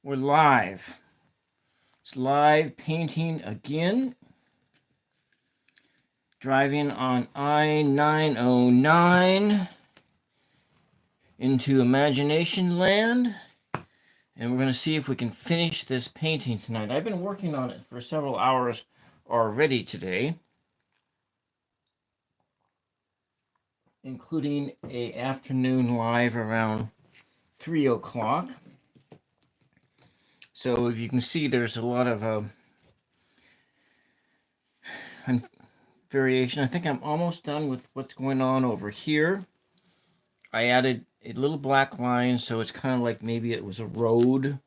We're live. It's live painting again. Driving on I-909 into Imagination Land. And we're going to see if we can finish this painting tonight. I've been working on it for several hours already today, including an afternoon live around 3 o'clock. So if you can see, there's a lot of variation. I think I'm almost done with what's going on over here. I added a little black line, so it's kind of like maybe it was a road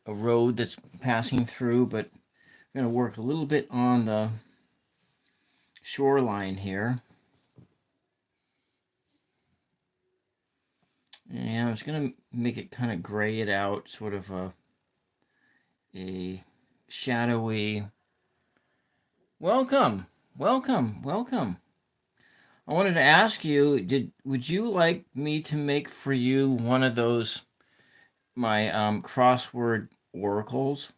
that's passing through, but I'm going to work a little bit on the shoreline here. And I was going to make it kind of gray it out, sort of a shadowy. Welcome. I wanted to ask you, would you like me to make for you one of those, my crossword oracles?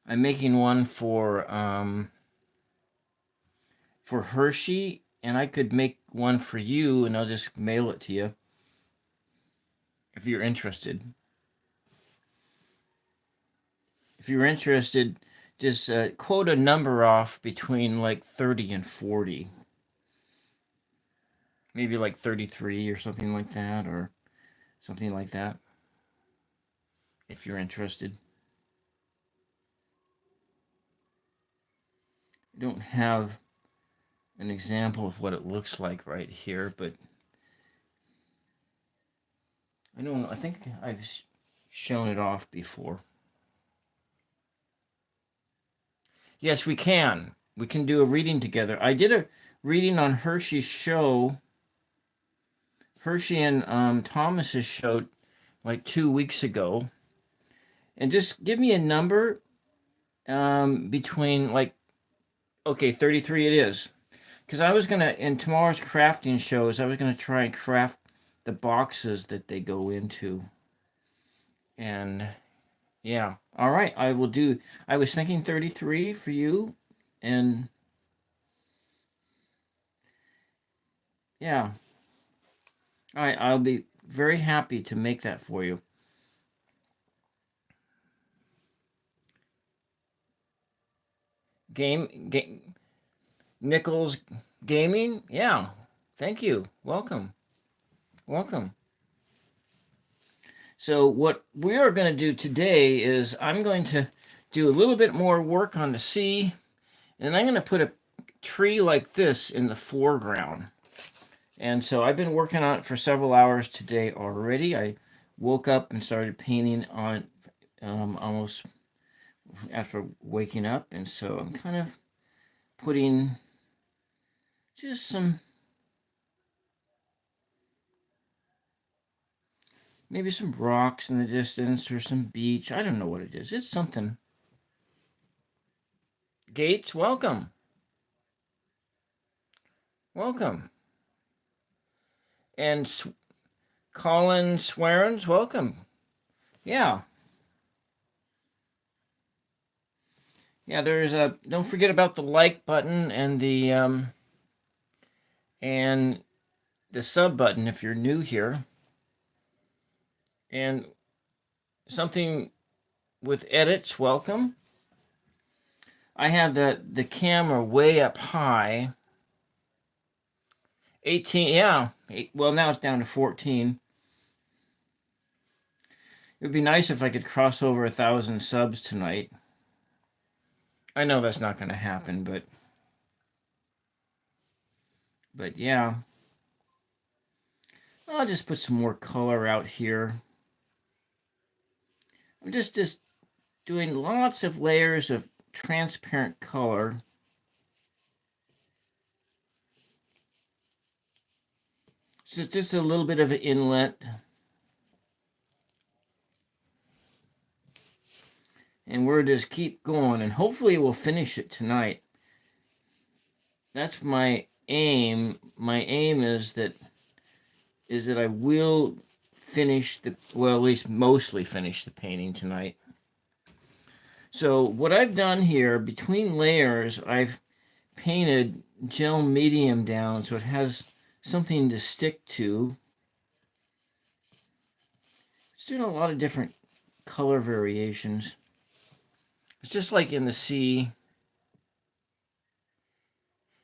I'm making one for Hershey, and I could make one for you, and I'll just mail it to you if you're interested. If you're interested, just quote a number off between like 30 and 40. Maybe like 33 or something like that, or something like that, if you're interested. I don't have an example of what it looks like right here, but I think I've shown it off before. Yes, we can. We can do a reading together. I did a reading on Hershey's show, Hershey and Thomas's show, like 2 weeks ago. And just give me a number between like, okay, 33 it is. Because I was going to, in tomorrow's crafting shows, I was going to try and craft the boxes that they go into. And yeah, all right, I will do, I was thinking 33 for you. And yeah, all right, I'll be very happy to make that for you. Game Nichols Gaming, yeah, thank you, welcome. So what we are going to do today is I'm going to do a little bit more work on the sea, and I'm going to put a tree like this in the foreground. And so I've been working on it for several hours today already. I woke up and started painting on it almost after waking up, and so I'm kind of putting just some, maybe some rocks in the distance or some beach. I don't know what it is. It's something. Gates, welcome. And Colin Swearens, welcome. Yeah, there's a, don't forget about the like button and the sub button if you're new here. And something with edits, welcome. I have the camera way up high. 18, yeah. Well, now it's down to 14. It would be nice if I could cross over 1,000 subs tonight. I know that's not going to happen, but yeah. I'll just put some more color out here. I'm just doing lots of layers of transparent color. So it's just a little bit of an inlet. And we'll just keep going, and hopefully we'll finish it tonight. That's my aim. My aim is that I will finish the, well, at least mostly finish the painting tonight. So what I've done here, between layers, I've painted gel medium down so it has something to stick to. It's doing a lot of different color variations. It's just like in the sea.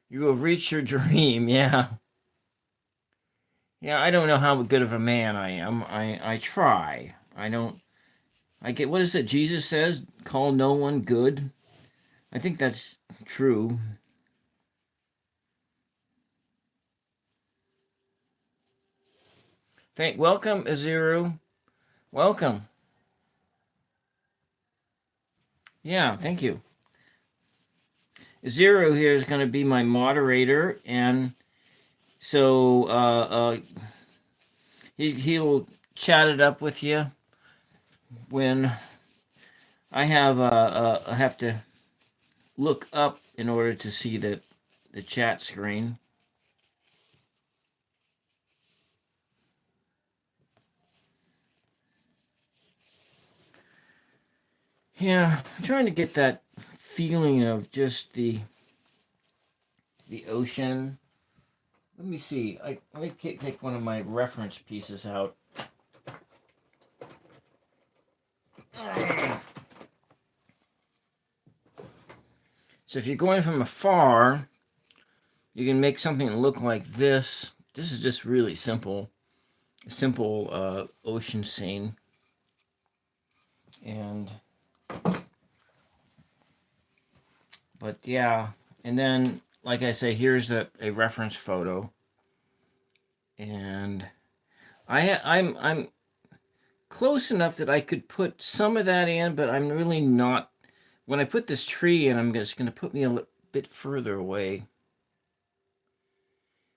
You will reach your dream, yeah. Yeah, I don't know how good of a man I am. I try. I get, what is it Jesus says? Call no one good. I think that's true. Welcome, Aziru. Welcome. Yeah, thank you. Aziru here is going to be my moderator, and so he'll chat it up with you when I have to look up in order to see the chat screen. Yeah, I'm trying to get that feeling of just the ocean. Let me see. Let me take one of my reference pieces out. So if you're going from afar, you can make something look like this. This is just really simple. A simple ocean scene. But yeah, and then, like I say, here's a reference photo. And I'm close enough that I could put some of that in, but I'm really not. When I put this tree in, I'm just going to put me a bit further away.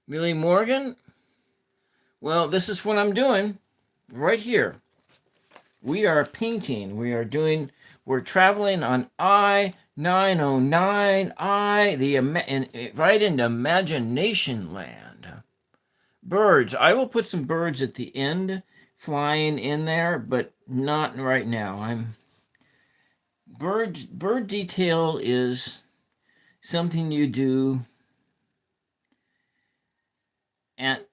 Millie Morgan? Well, this is what I'm doing right here. We are painting. We're traveling on I-909, right into imagination land. Birds. I will put some birds at the end flying in there, but not right now. Bird detail is something you do at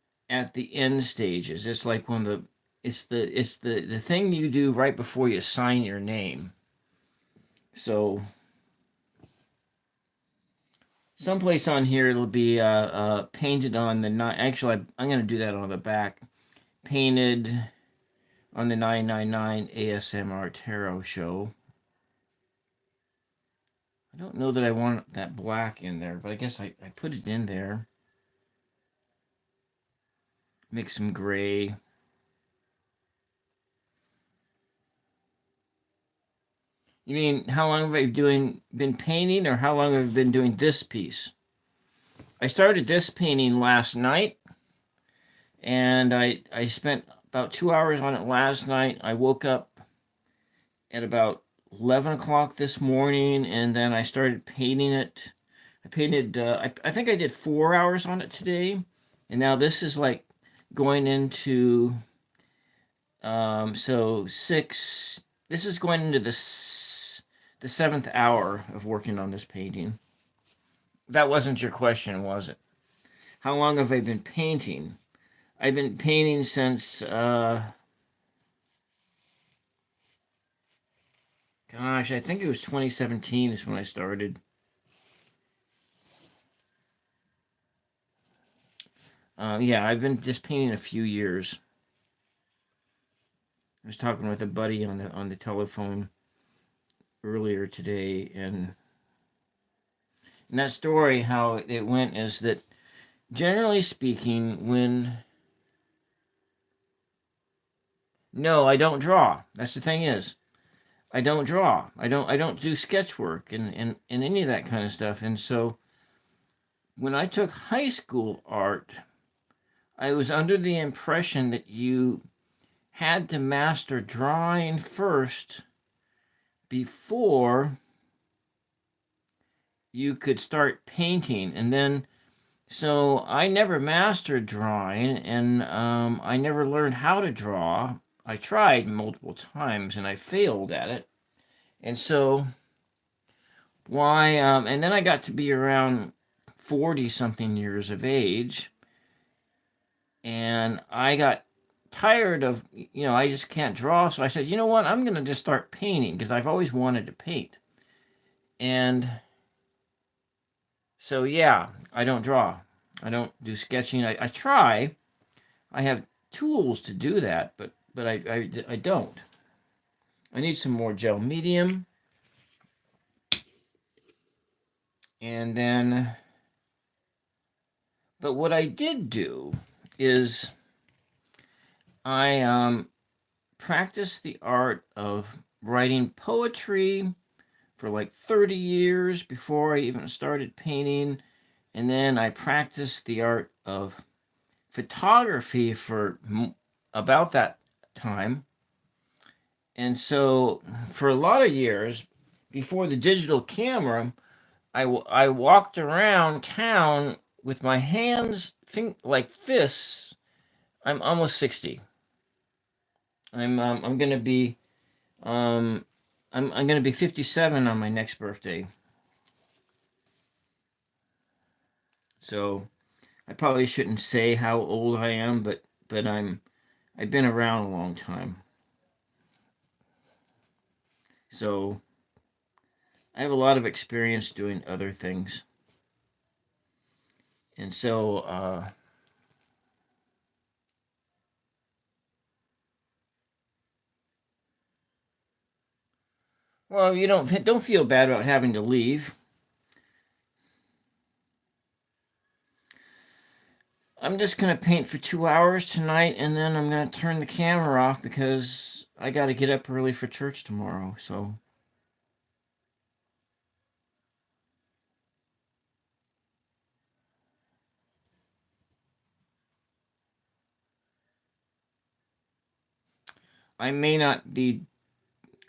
the end stages. It's like it's the thing you do right before you sign your name. So someplace on here it'll be painted on the actually I'm going to do that on the back. Painted on the 999 ASMR Tarot Show. I don't know that I want that black in there, but I guess I put it in there. Make some gray. You mean how long have I been painting, or how long have I been doing this piece? I started this painting last night, and I spent about 2 hours on it last night. I woke up at about 11 o'clock this morning, and then I started painting it. I painted, I think I did 4 hours on it today, and now this is like going into, so 6, this is going into the 7th hour of working on this painting. That wasn't your question, was it? How long have I been painting? I've been painting since, gosh, I think it was 2017 is when I started. Yeah, I've been just painting a few years. I was talking with a buddy on the telephone earlier today, and that story, how it went, is that generally speaking, no, I don't draw. That's the thing is, I don't draw. I don't do sketch work and any of that kind of stuff. And so when I took high school art, I was under the impression that you had to master drawing first before you could start painting. And then So I never mastered drawing, and I never learned how to draw. I tried multiple times, and I failed at it. And so why? And then I got to be around 40 something years of age, and I got tired of, I just can't draw. So I said, you know what? I'm going to just start painting because I've always wanted to paint. And so, yeah, I don't draw. I don't do sketching. I try. I have tools to do that, but I don't. I need some more gel medium. And then, but what I did do is I practiced the art of writing poetry for like 30 years before I even started painting. And then I practiced the art of photography for about that time. And so for a lot of years before the digital camera, I walked around town with my hands like this. I'm almost 60. I'm gonna be I'm gonna be 57 on my next birthday. So I probably shouldn't say how old I am, but I've been around a long time. So I have a lot of experience doing other things. And so well, you don't feel bad about having to leave. I'm just gonna paint for 2 hours tonight, and then I'm gonna turn the camera off because I got to get up early for church tomorrow. So I may not be.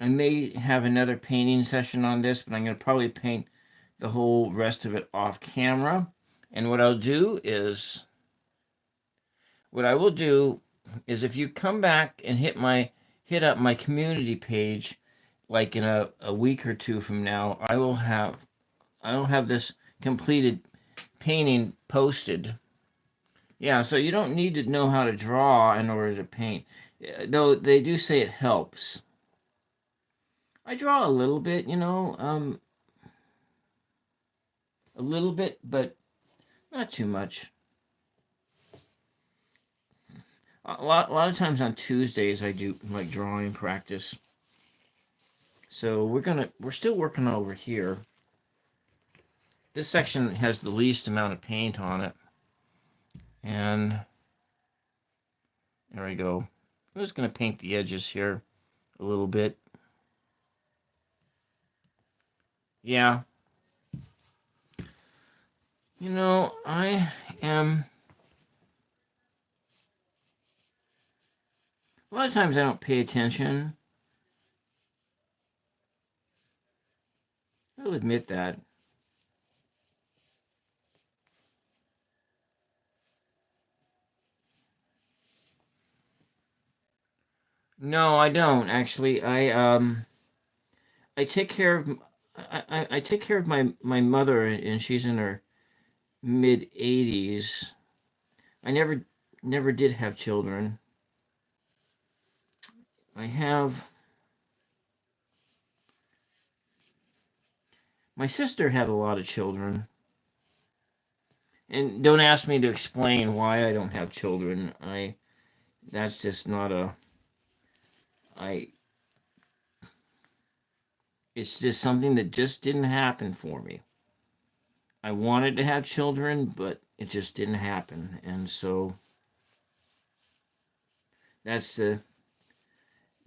I may have another painting session on this, but I'm gonna probably paint the whole rest of it off camera. And what I'll do is, what I will do is, if you come back and hit up my community page, like in a week or two from now, I'll have this completed painting posted. Yeah, so you don't need to know how to draw in order to paint, though they do say it helps. I draw a little bit, a little bit, but not too much. A lot of times on Tuesdays I do like drawing practice. So we're still working over here. This section has the least amount of paint on it. And there we go. I'm just going to paint the edges here a little bit. Yeah. I am... A lot of times I don't pay attention. I'll admit that. No, I don't actually. I take care of I take care of my mother, and she's in her mid 80s. I never did have children. I have My sister had a lot of children. And don't ask me to explain why I don't have children. That's just not a I It's just something that just didn't happen for me. I wanted to have children, but it just didn't happen. And so that's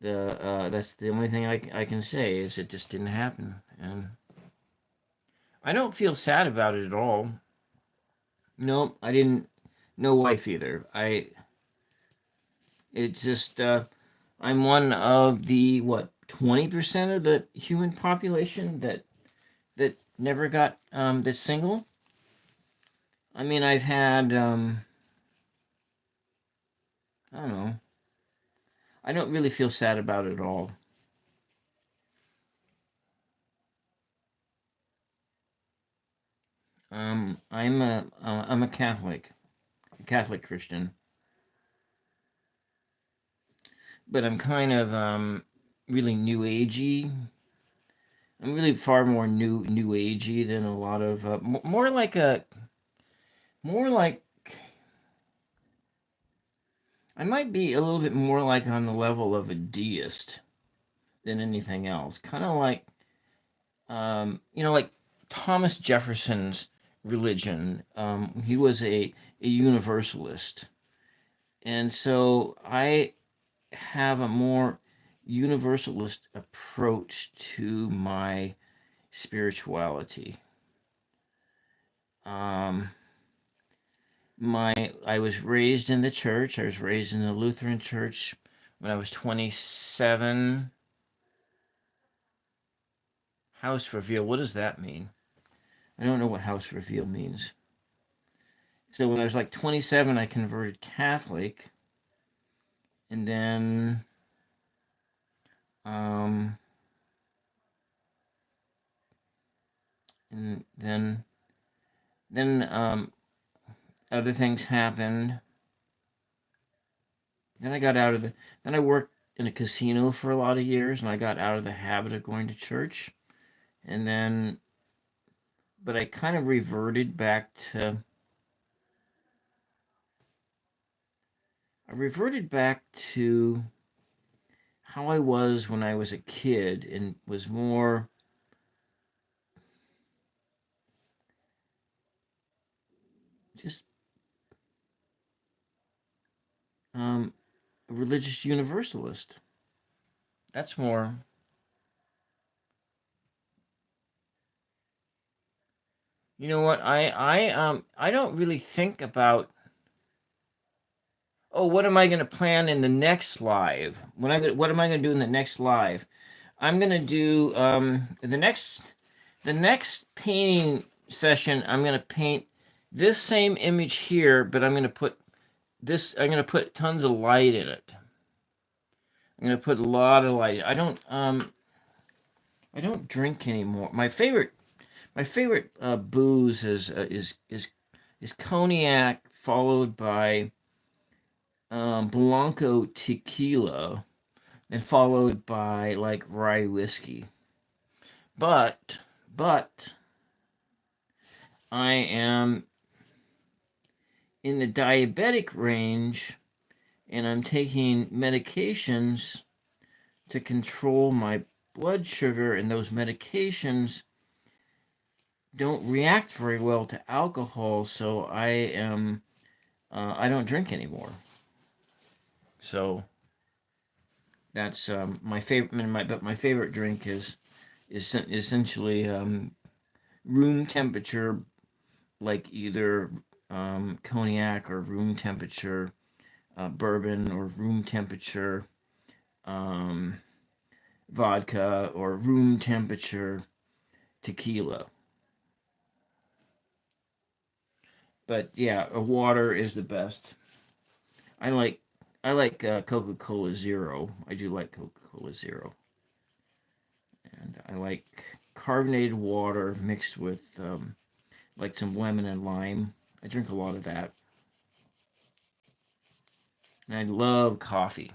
that's the only thing I can say is it just didn't happen. And I don't feel sad about it at all. No, I didn't. No wife either. It's just I'm one of the what 20% of the human population that never got that's single. I mean, I've had, I don't know. I don't really feel sad about it at all. I'm a Catholic Christian, but I'm kind of really new agey. I'm really far more new agey than a lot of more like I might be a little bit more like on the level of a deist than anything else. Kind of like like Thomas Jefferson's religion. He was a universalist, and so I have a more universalist approach to my spirituality. Um, I was raised in the church. I was raised in the Lutheran church when I was 27. House reveal. What does that mean? I don't know what house reveal means. So when I was like 27, I converted Catholic, and um, and then other things happened. Then I got out of the. Then I worked in a casino for a lot of years, and I got out of the habit of going to church. And then, but I kind of reverted back to. I reverted back to how I was when I was a kid, and was more just um, a religious universalist. That's more. You know what? I don't really think about, oh, what am I going to plan in the next live? What am I going to do in the next live? I'm going to do the next painting session. I'm going to paint this same image here, but I'm going to put tons of light in it. I'm going to put a lot of light. I don't drink anymore. My favorite booze is cognac, followed by Blanco tequila, and followed by like rye whiskey. But I am in the diabetic range, and I'm taking medications to control my blood sugar, and those medications don't react very well to alcohol, so I don't drink anymore. So that's my favorite. But my favorite drink is essentially room temperature, like either cognac or room temperature bourbon, or room temperature um, vodka, or room temperature tequila. But yeah, a water is the best. I like I like Coca-Cola Zero. I do like Coca-Cola Zero, and I like carbonated water mixed with like some lemon and lime. I drink a lot of that, and I love coffee.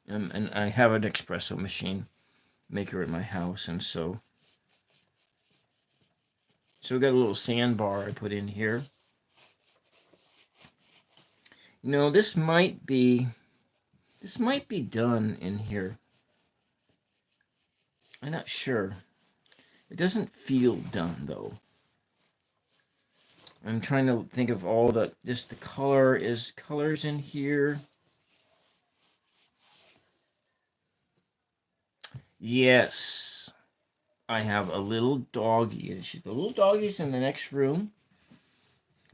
And I have an espresso machine maker at my house, and so we got a little sandbar I put in here. You know, this might be done in here. I'm not sure. It doesn't feel done though. I'm trying to think of all the colors in here. Yes, I have a little doggy. The little doggy's in the next room,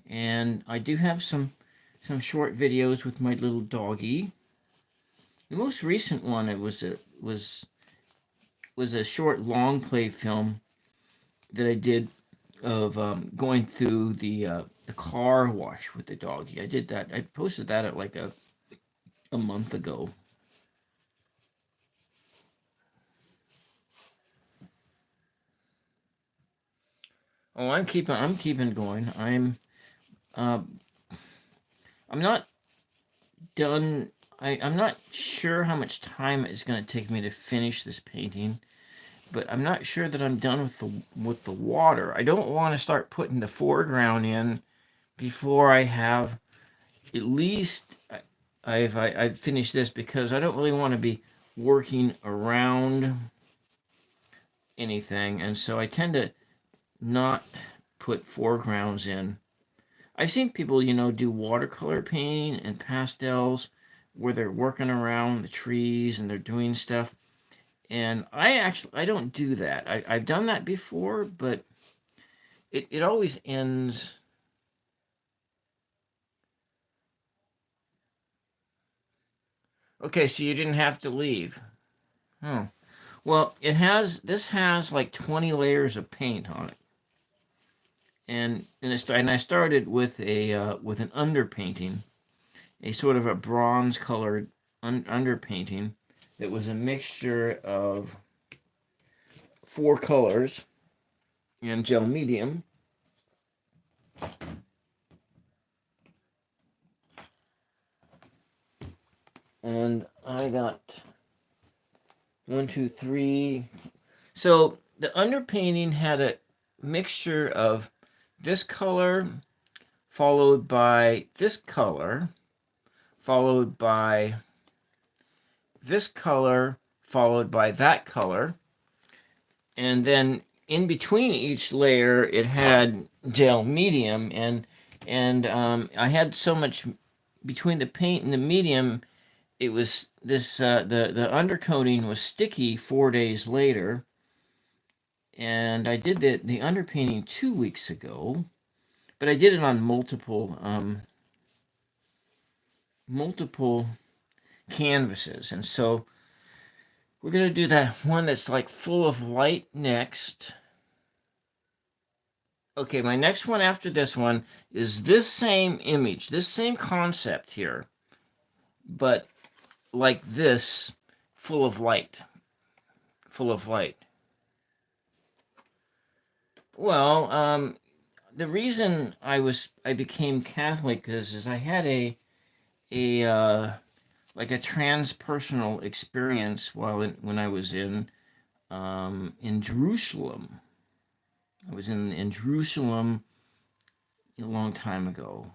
and I do have some short videos with my little doggy. The most recent one, it was a short long play film that I did going through the car wash with the doggy. I did that. I posted that at like a month ago. Oh, I'm keeping going. Uh, I'm not done. I'm not sure how much time it's going to take me to finish this painting, but I'm not sure that I'm done with the water. I don't want to start putting the foreground in before I have at least I've finished this, because I don't really want to be working around anything, and so I tend to not put foregrounds in. I've seen people, do watercolor painting and pastels where they're working around the trees and they're doing stuff. And I don't do that. I've done that before, but it always ends. Okay, so you didn't have to leave. Oh. Well, this has like 20 layers of paint on it. And I started with with an underpainting, a sort of a bronze colored underpainting that was a mixture of four colors and gel medium. And I got one, two, three. So the underpainting had a mixture of this color, followed by this color, followed by this color, followed by that color. And then in between each layer, it had gel medium. And I had so much between the paint and the medium. It was this the undercoating was sticky 4 days later, and I did the underpainting 2 weeks ago, but I did it on multiple canvases, and so we're gonna do that one that's like full of light next. Okay, my next one after this one is this same image, this same concept here, but like this, full of light, full of light. Well, the reason I became Catholic is I had a like a transpersonal experience when I was in Jerusalem. I was in Jerusalem a long time ago,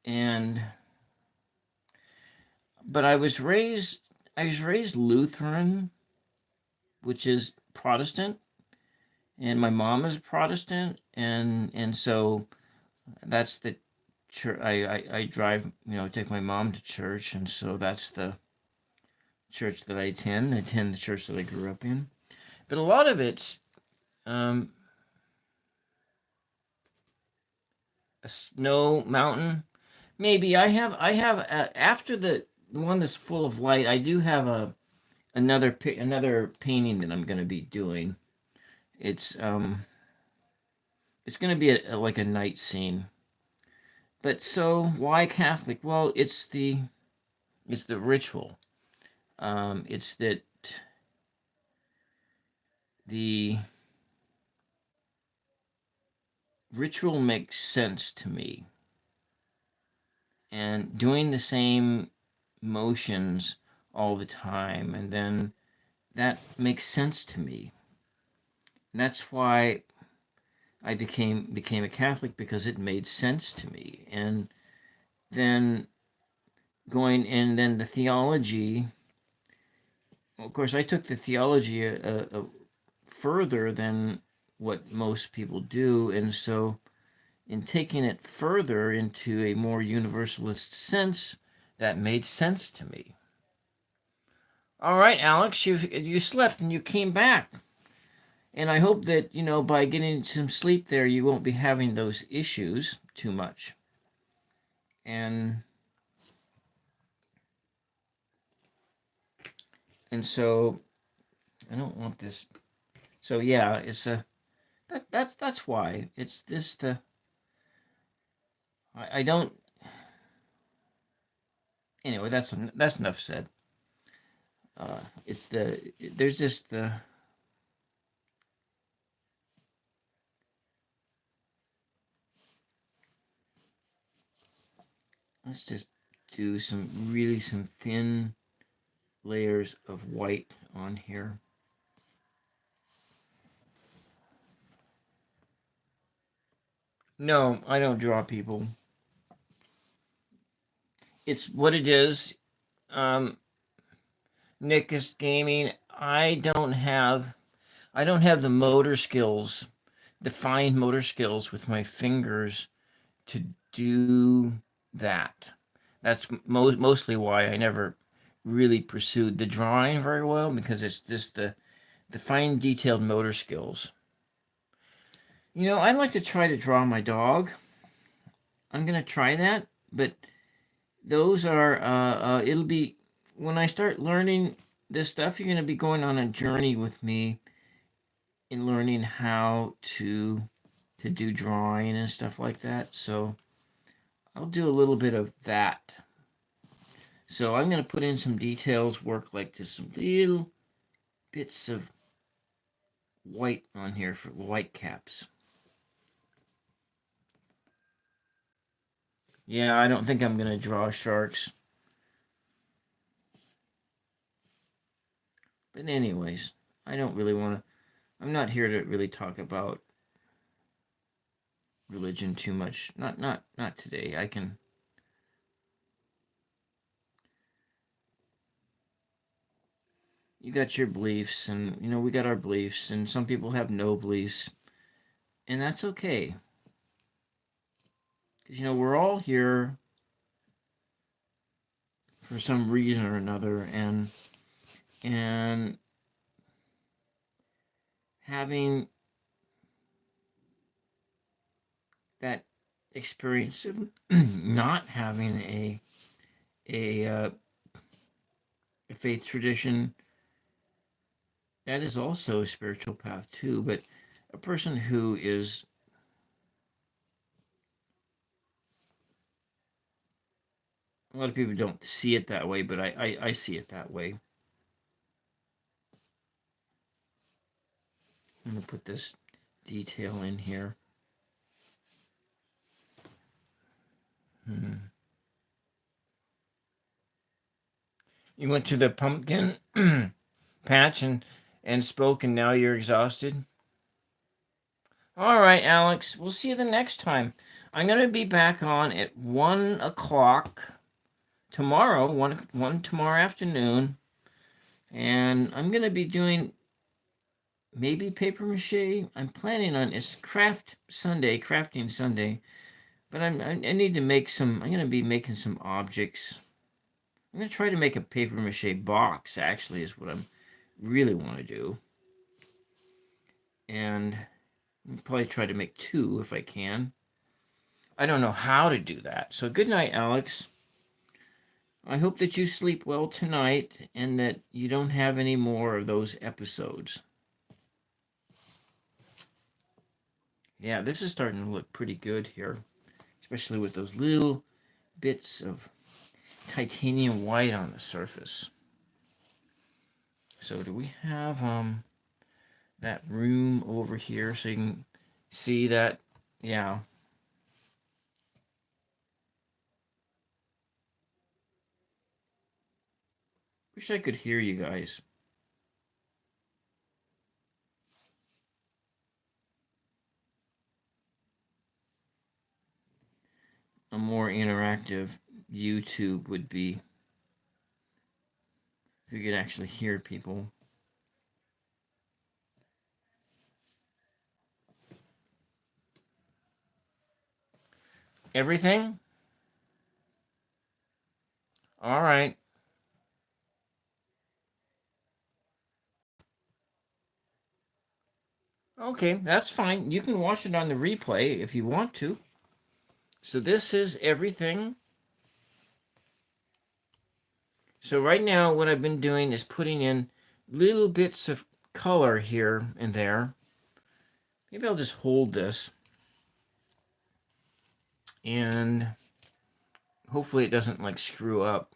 and but I was raised Lutheran, which is Protestant, and my mom is Protestant, and so that's the church. I drive, take my mom to church, and so that's the church that I attend. I attend the church that I grew up in, but a lot of it's um, a snow mountain. Maybe I have after the one that's full of light. I do have another painting that I'm going to be doing. It's um it's going to be like a night scene. But so why Catholic? Well, it's the ritual. It's that the ritual makes sense to me, and doing the same motions all the time, and then that makes sense to me. And that's why I became a Catholic, because it made sense to me. And then then the theology. Of course, I took the theology further than what most people do, and so in taking it further into a more universalist sense, that made sense to me. All right, Alex, you slept and you came back, and I hope that by getting some sleep there, you won't be having those issues too much. And so I don't want this. So yeah, That's why. It's this the I don't anyway, that's enough said. It's there's just let's just do some thin layers of white on here. No, I don't draw people. It's what it is. Um, Nick is gaming. I don't have the motor skills, the fine motor skills with my fingers to do that. That's mostly why I never really pursued the drawing very well, because it's just the fine detailed motor skills. I'd like to try to draw my dog. I'm gonna try that, but those are it'll be when I start learning this stuff. You're gonna be going on a journey with me in learning how to do drawing and stuff like that. So I'll do a little bit of that. So I'm gonna put in some details, work like just some little bits of white on here for white caps. Yeah, I don't think I'm gonna draw sharks. But anyways, I don't really want to. I'm not here to really talk about religion too much. Not today. I can. You got your beliefs, and we got our beliefs, and some people have no beliefs, and that's okay. Because we're all here for some reason or another, and having that experience of not having a faith tradition, that is also a spiritual path too. But a person who is a lot of people don't see it that way, but I see it that way. I'm gonna put this detail in here. You went to the pumpkin patch and spoke, and now you're exhausted. All right, Alex. We'll see you the next time. I'm gonna be back on at 1 o'clock tomorrow. One tomorrow afternoon, and I'm gonna be doing maybe paper mache. I'm planning on it's crafting Sunday. But I need to make some. I'm gonna be making some objects. I'm gonna try to make a paper mache box. Actually, is what I'm really want to do, and I'll probably try to make two if I can. I don't know how to do that. So good night, Alex. I hope that you sleep well tonight and that you don't have any more of those episodes. Yeah, this is starting to look pretty good here, especially with those little bits of titanium white on the surface. So do we have that room over here so you can see that? Yeah. Wish I could hear you guys. A more interactive YouTube would be if you could actually hear people. Everything? All right. Okay, that's fine. You can watch it on the replay if you want to. So this is everything. So right now what I've been doing is putting in little bits of color here and there. maybe I'll just hold this and hopefully it doesn't like screw up.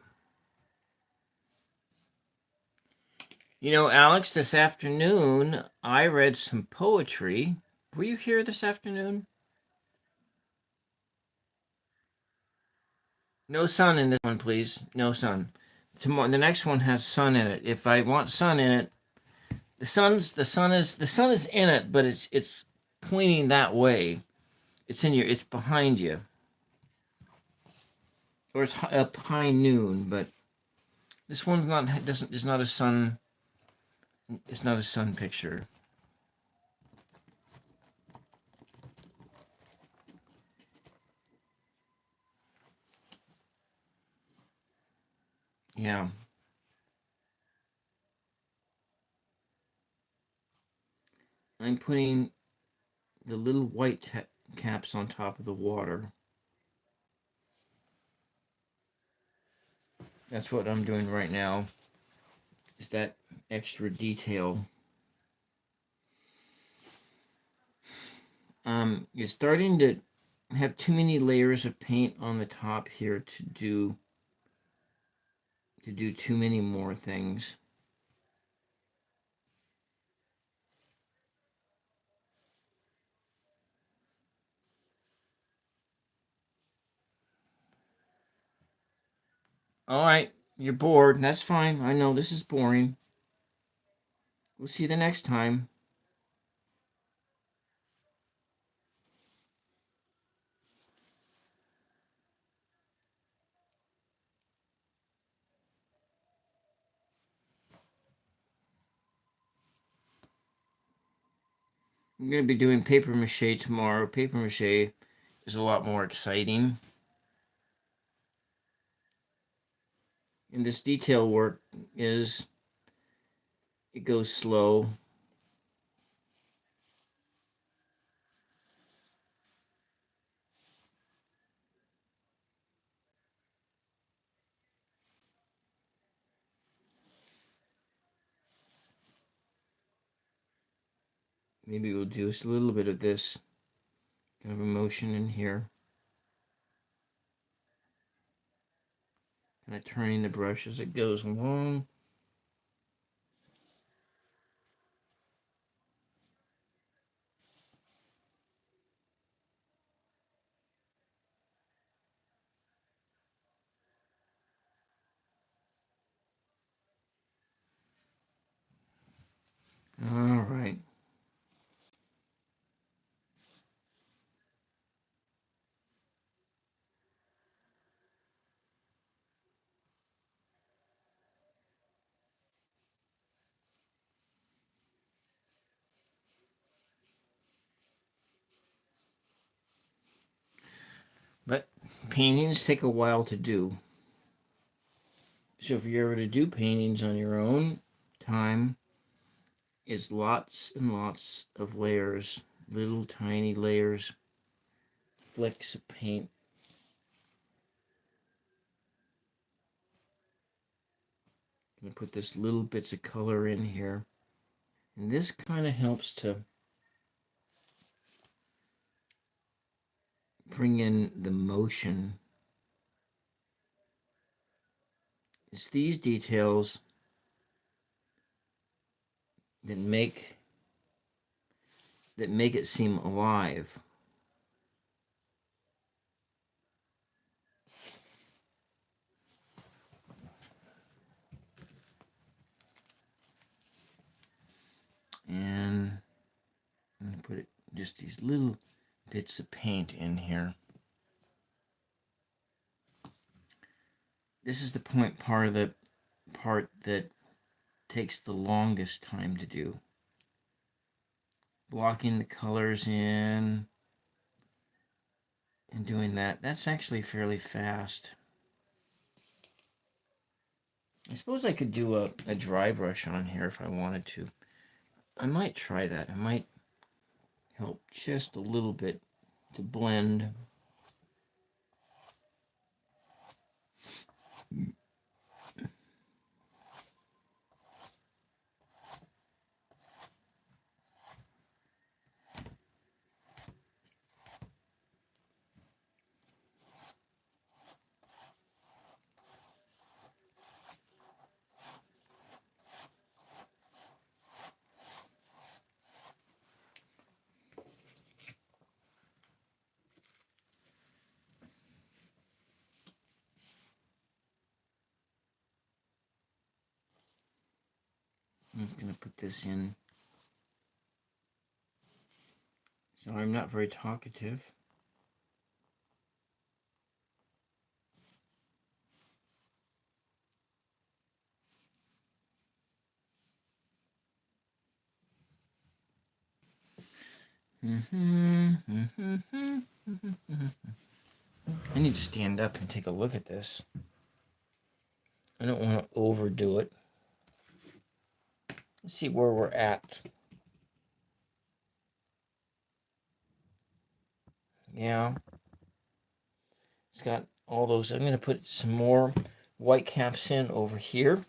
You know, Alex, this afternoon I read some poetry. Were you here this afternoon? No sun in this one, please. No sun. Tomorrow, the next one has sun in it. If I want sun in it, the sun is in it, but it's pointing that way. It's behind you, or it's up high noon. But this one's not doesn't is not a sun. It's not a sun picture. Yeah. I'm putting the little white caps on top of the water. That's what I'm doing right now. Is that extra detail. You're starting to have too many layers of paint on the top here to do too many more things. All right, you're bored. That's fine. I know this is boring. We'll see you the next time. I'm going to be doing paper mache tomorrow. Paper mache is a lot more exciting. And this detail work it goes slow. Maybe we'll do a little bit of this kind of emotion in here. Kind of turning the brush as it goes along. All right. But paintings take a while to do. So if you're ever to do paintings on your own time, it's lots and lots of layers, little tiny layers, flecks of paint. I'm going to put this little bits of color in here. And this kind of helps to bring in the motion. It's these details that make it seem alive. And I'm going to put just these little bits of paint in here. This is the part that takes the longest time to do. Blocking the colors in and doing that. That's actually fairly fast. I suppose I could do a dry brush on here if I wanted to. I might try that. I might help just a little bit to blend. I'm just going to put this in. So I'm not very talkative. I need to stand up and take a look at this. I don't want to overdo it. Let's see where we're at. Yeah. It's got all those. I'm going to put some more white caps in over here.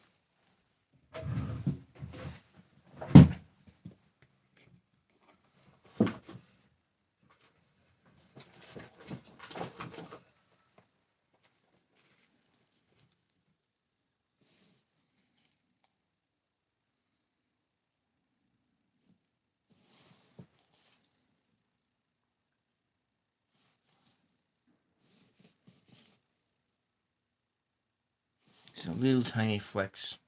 Just a little tiny flecks.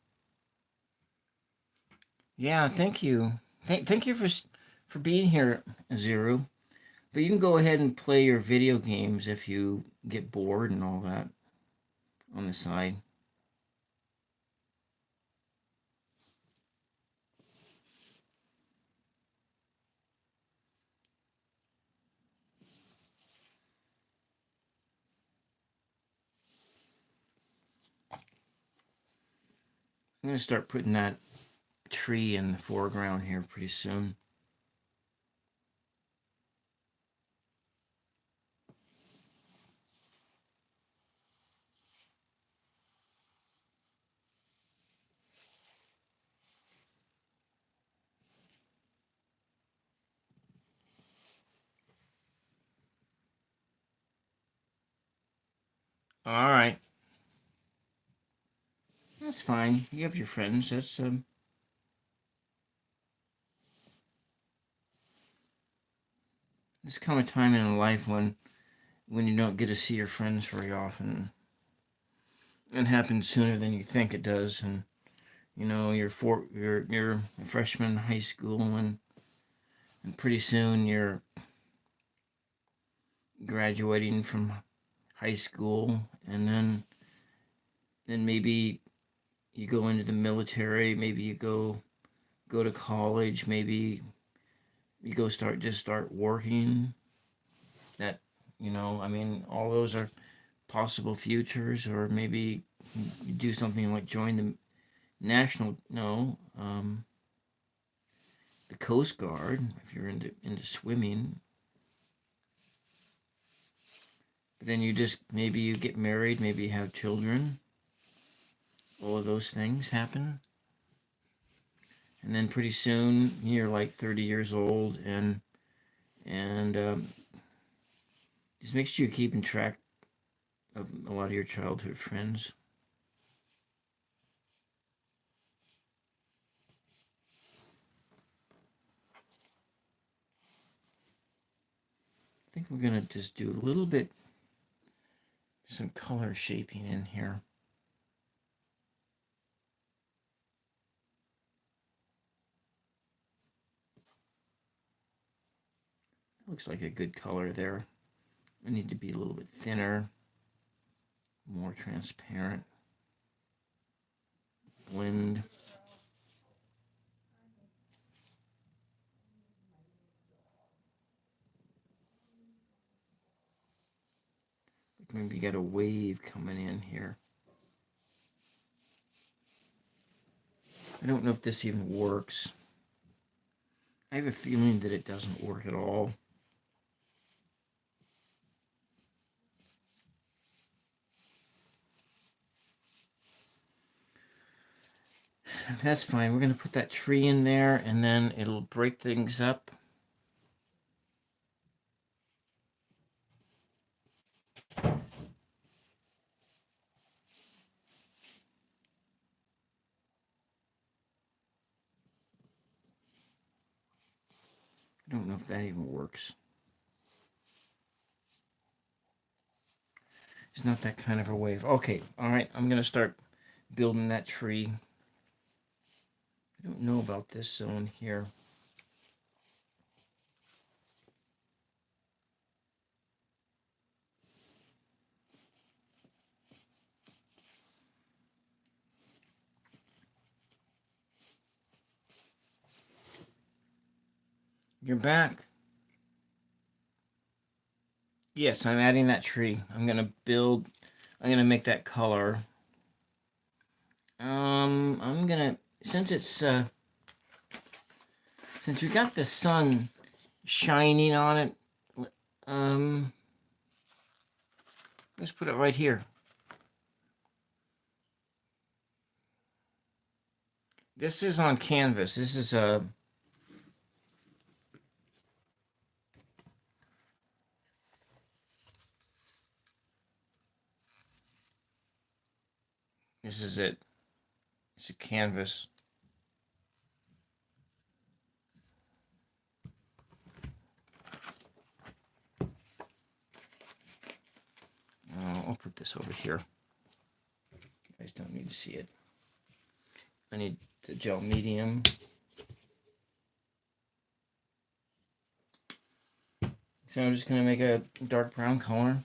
Yeah, thank you. Thank you for being here, Aziru. But you can go ahead and play your video games if you get bored and all that on the side. I'm going to start putting that tree in the foreground here pretty soon. All right. That's fine. You have your friends. That's There's come a time in life when you don't get to see your friends very often. It happens sooner than you think it does, and you know you're a freshman in high school, and pretty soon you're graduating from high school, and then maybe you go into the military, maybe you go to college, maybe you go start working. That, I mean, all those are possible futures. Or maybe you do something like join the national, no, the Coast Guard if you're into swimming. But then maybe you get married, maybe you have children. All of those things happen. And then pretty soon you're like 30 years old, and just make sure you're keeping track of a lot of your childhood friends. I think we're gonna just do a little bit, some color shaping in here. Looks like a good color there. I need to be a little bit thinner, more transparent. Blend. Maybe you got a wave coming in here. I don't know if this even works. I have a feeling that it doesn't work at all. That's fine. We're going to put that tree in there, and then it'll break things up. I don't know if that even works. It's not that kind of a wave. Okay, all right. I'm going to start building that tree. I don't don't know about this zone here. You're back. Yes, I'm adding that tree. I'm gonna make that color. I'm gonna, since we got the sun shining on it, let's put it right here. This is on canvas. This is this is it. It's a canvas. I'll put this over here. You guys don't need to see it. I need the gel medium. So I'm just going to make a dark brown color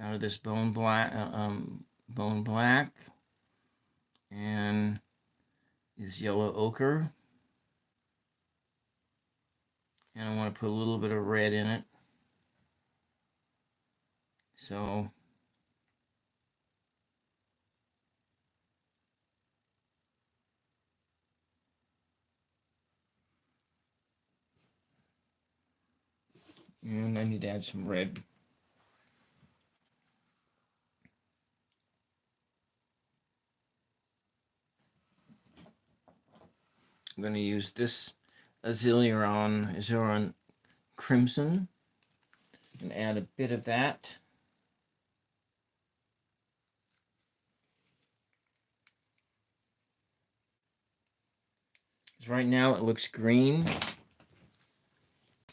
out of this bone black, and this yellow ochre. And I want to put a little bit of red in it. So and I need to add some red. I'm going to use this Azuron Crimson and add a bit of that. Right now it looks green,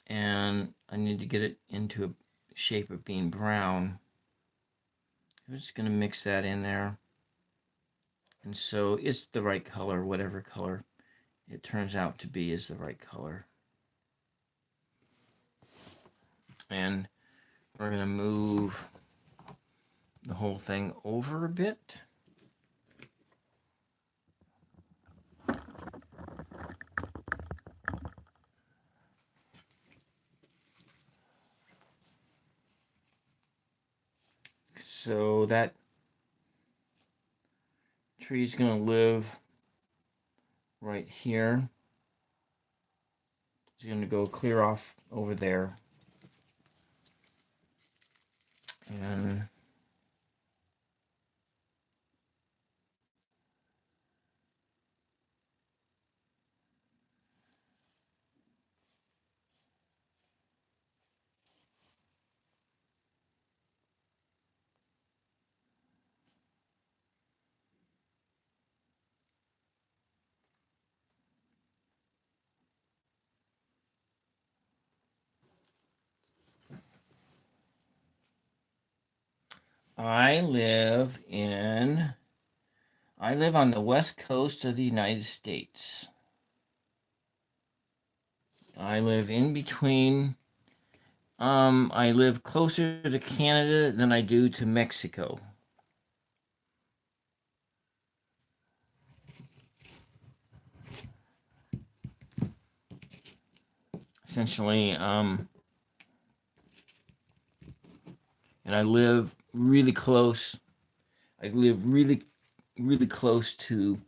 and I need to get it into a shape of being brown. I'm just going to mix that in there. And so it's the right color, whatever color it turns out to be is the right color. And we're going to move the whole thing over a bit. So that tree's going to live right here. It's going to go clear off over there. And I live on the west coast of the United States. I live in between. I live closer to Canada than I do to Mexico. Essentially, and I live really close. I live really, really close to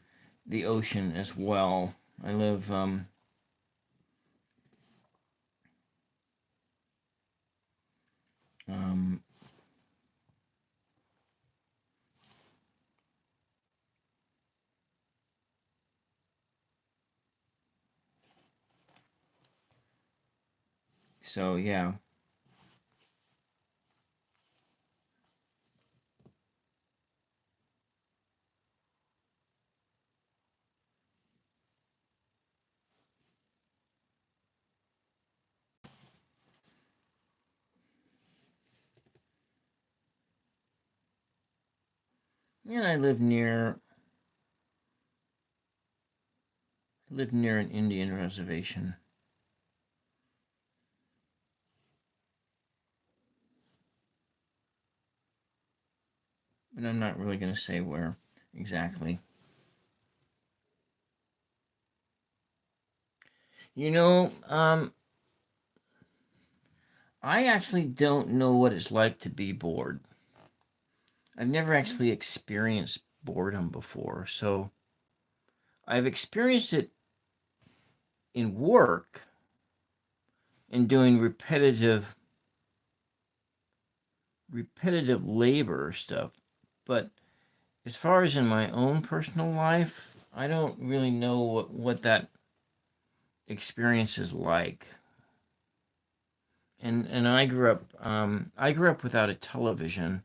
the ocean as well. I live so yeah. And I live near I live near an Indian reservation. But I'm not really going to say where exactly. You know, I actually don't know what it's like to be bored. I've never actually experienced boredom before, so I've experienced it in work and doing repetitive labor stuff. But as far as in my own personal life, I don't really know what that experience is like. And I grew up without a television,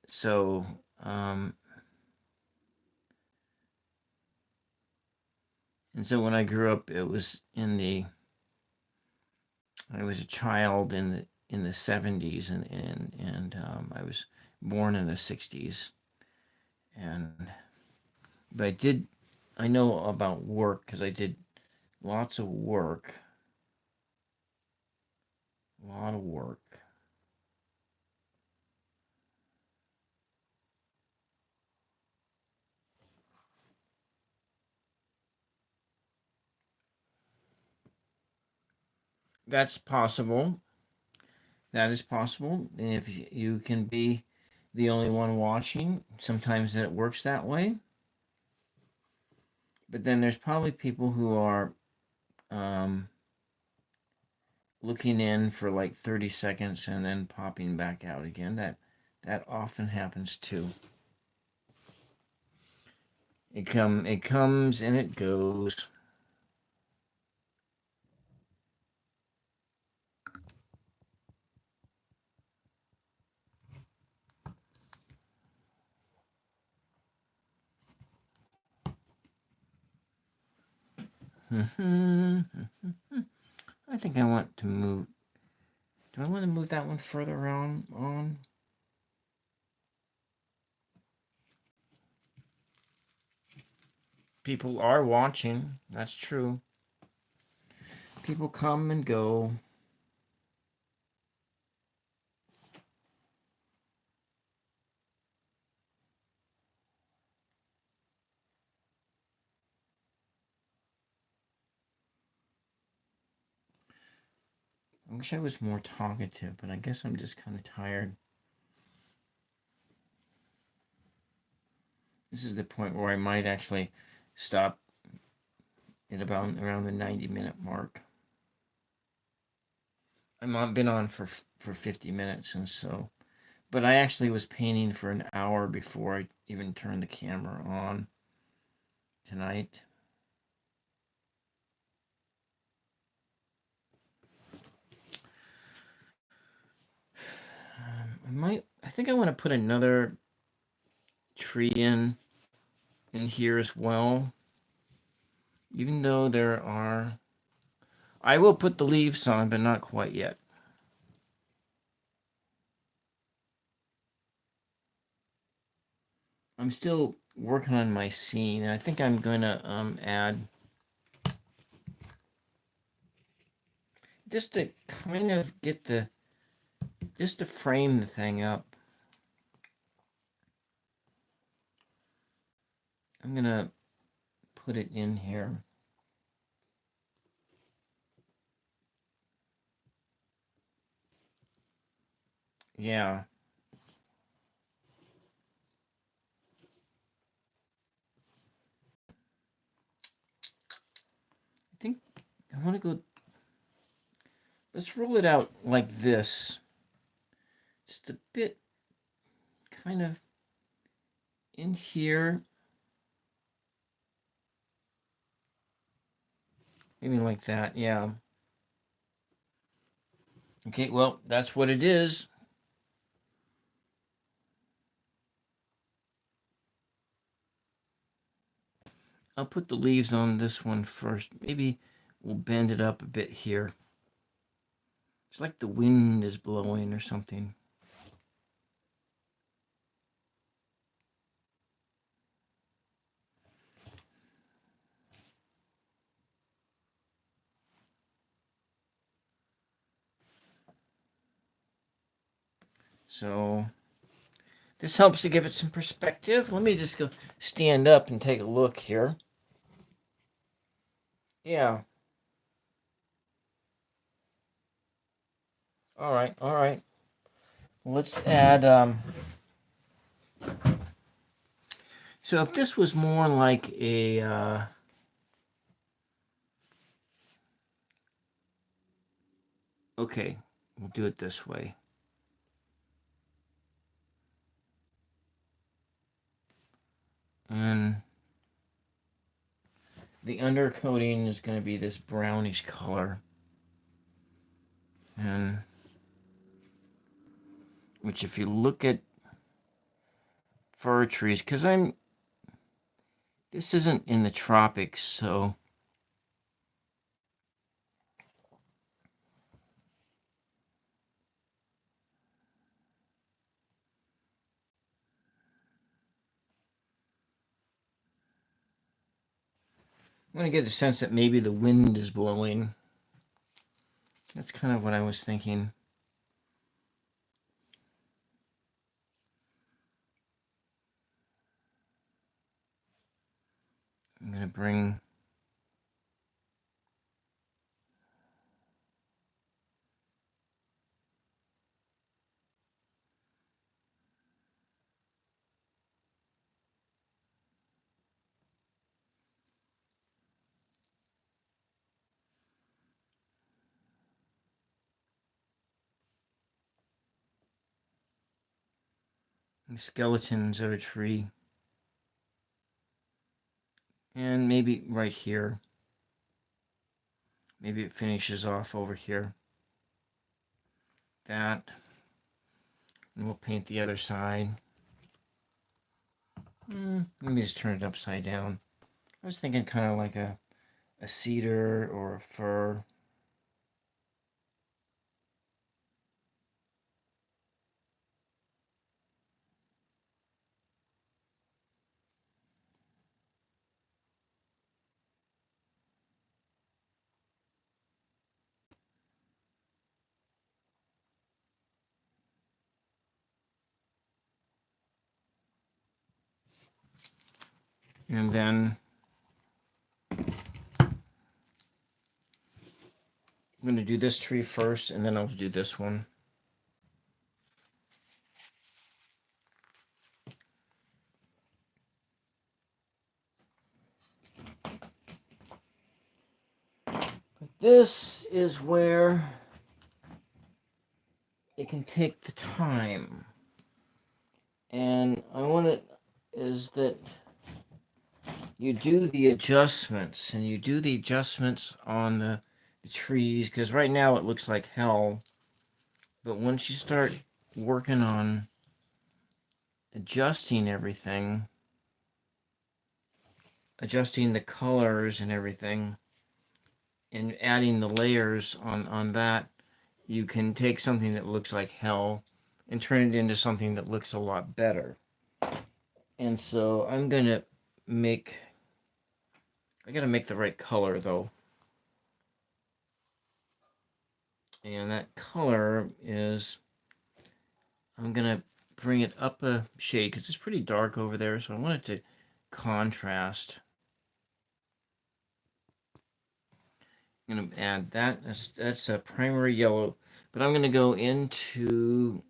so and so when I grew up, it was in the I was a child in the 70s, and I was born in the 60s. And but I know about work because I did lots of work, a lot of work. That's possible. That is possible. And if you can be the only one watching, sometimes it works that way. But then there's probably people who are um, looking in for like 30 seconds and then popping back out again. That often happens too. It comes and it goes. I think I want to move. Do I want to move that one further on? People are watching. That's true. People come and go. I wish I was more talkative, but I guess I'm just kind of tired. This is the point where I might actually stop at about around the 90-minute mark. I've been on for 50 minutes, and so, but I actually was painting for an hour before I even turned the camera on tonight. I think I want to put another tree in here as well. Even though there are, I will put the leaves on, but not quite yet. I'm still working on my scene, and I think I'm gonna add just to kind of get just to frame the thing up. I'm gonna put it in here. Yeah. I think I want to go. Let's roll it out like this. Just a bit kind of in here. Maybe like that. Yeah. Okay, well, that's what it is. I'll put the leaves on this one first. Maybe we'll bend it up a bit here. It's like the wind is blowing or something. So this helps to give it some perspective. Let me just go stand up and take a look here. Yeah. All right, all right. Let's add, so if this was more like a, okay, we'll do it this way. And the undercoating is going to be this brownish color. And which if you look at fir trees, because this isn't in the tropics, so I'm going to get a sense that maybe the wind is blowing. That's kind of what I was thinking. I'm going to bring the skeletons of a tree. And maybe right here. Maybe it finishes off over here. That. And we'll paint the other side. Let me just turn it upside down. I was thinking kind of like a cedar or a fir. And then I'm going to do this tree first, and then I'll do this one. But this is where it can take the time. And I want it is that you do the adjustments, and you do the adjustments on the trees, because right now it looks like hell. But once you start working on adjusting everything, adjusting the colors and everything, and adding the layers on that, you can take something that looks like hell and turn it into something that looks a lot better. And so I'm going to make, I got to make the right color though. And that color is, I'm going to bring it up a shade because it's pretty dark over there. So I want it to contrast. I'm going to add that. That's a primary yellow. But I'm going to go into,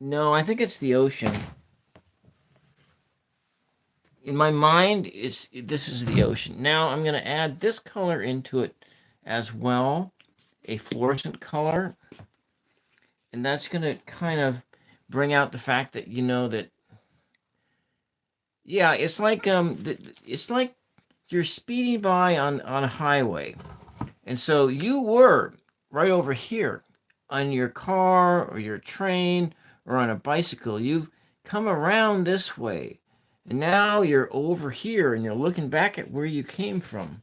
no, I think it's the ocean. In my mind, this is the ocean. Now I'm going to add this color into it as well, a fluorescent color. And that's going to kind of bring out the fact that, you know, that, yeah, it's like you're speeding by on a highway. And so you were right over here on your car or your train or on a bicycle. You've come around this way. And now you're over here and you're looking back at where you came from.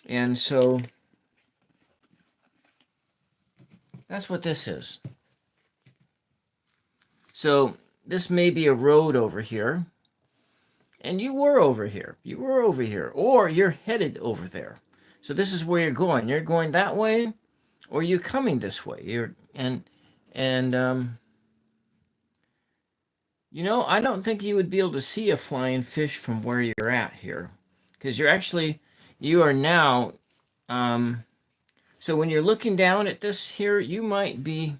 And so that's what this is. So this may be a road over here. And you were over here. You were over here. Or you're headed over there. So this is where you're going. You're going that way, or you're coming this way. And And you know, I don't think you would be able to see a flying fish from where you're at here, because you are now, so when you're looking down at this here, you might be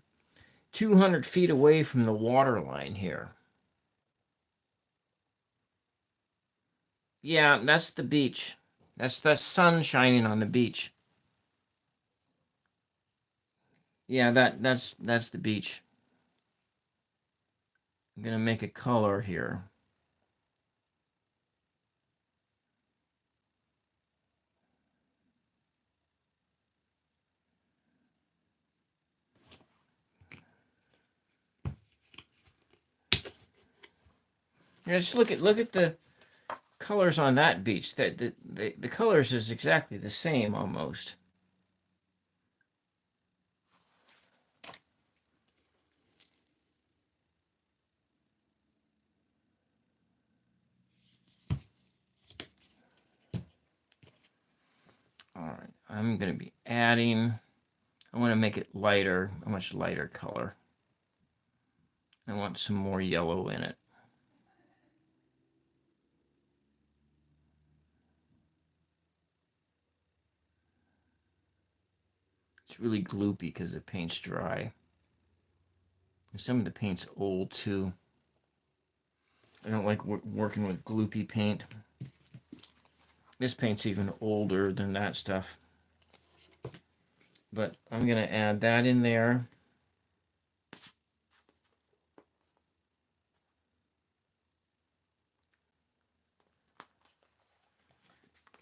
200 feet away from the water line here. Yeah, that's the beach. That's the sun shining on the beach. Yeah, that's the beach. I'm gonna make a color here. Yeah, just look at the colors on that beach. That the colors is exactly the same almost. All right, I'm gonna be adding. I want to make it lighter, a much lighter color. I want some more yellow in it. It's really gloopy because the paint's dry. And some of the paint's old too. I don't like working with gloopy paint. This paint's even older than that stuff. But I'm going to add that in there.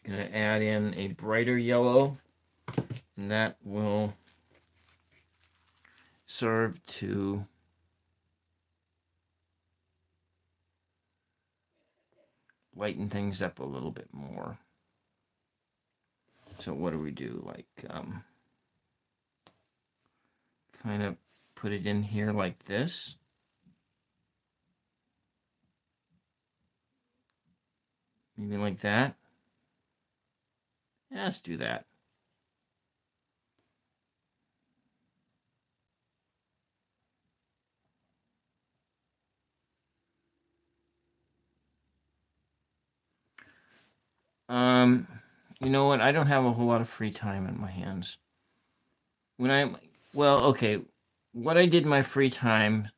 Going to add in a brighter yellow, and that will serve to lighten things up a little bit more. So what do we do? Like kind of put it in here like this. Maybe like that. Yeah, let's do that. You know what? I don't have a whole lot of free time in my hands. Well, okay, what I did in my free time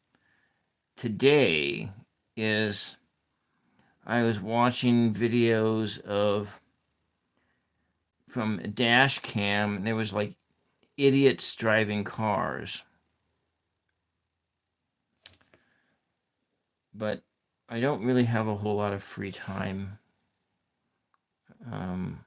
today is I was watching videos from a dash cam, and there was like idiots driving cars. But I don't really have a whole lot of free time. Um,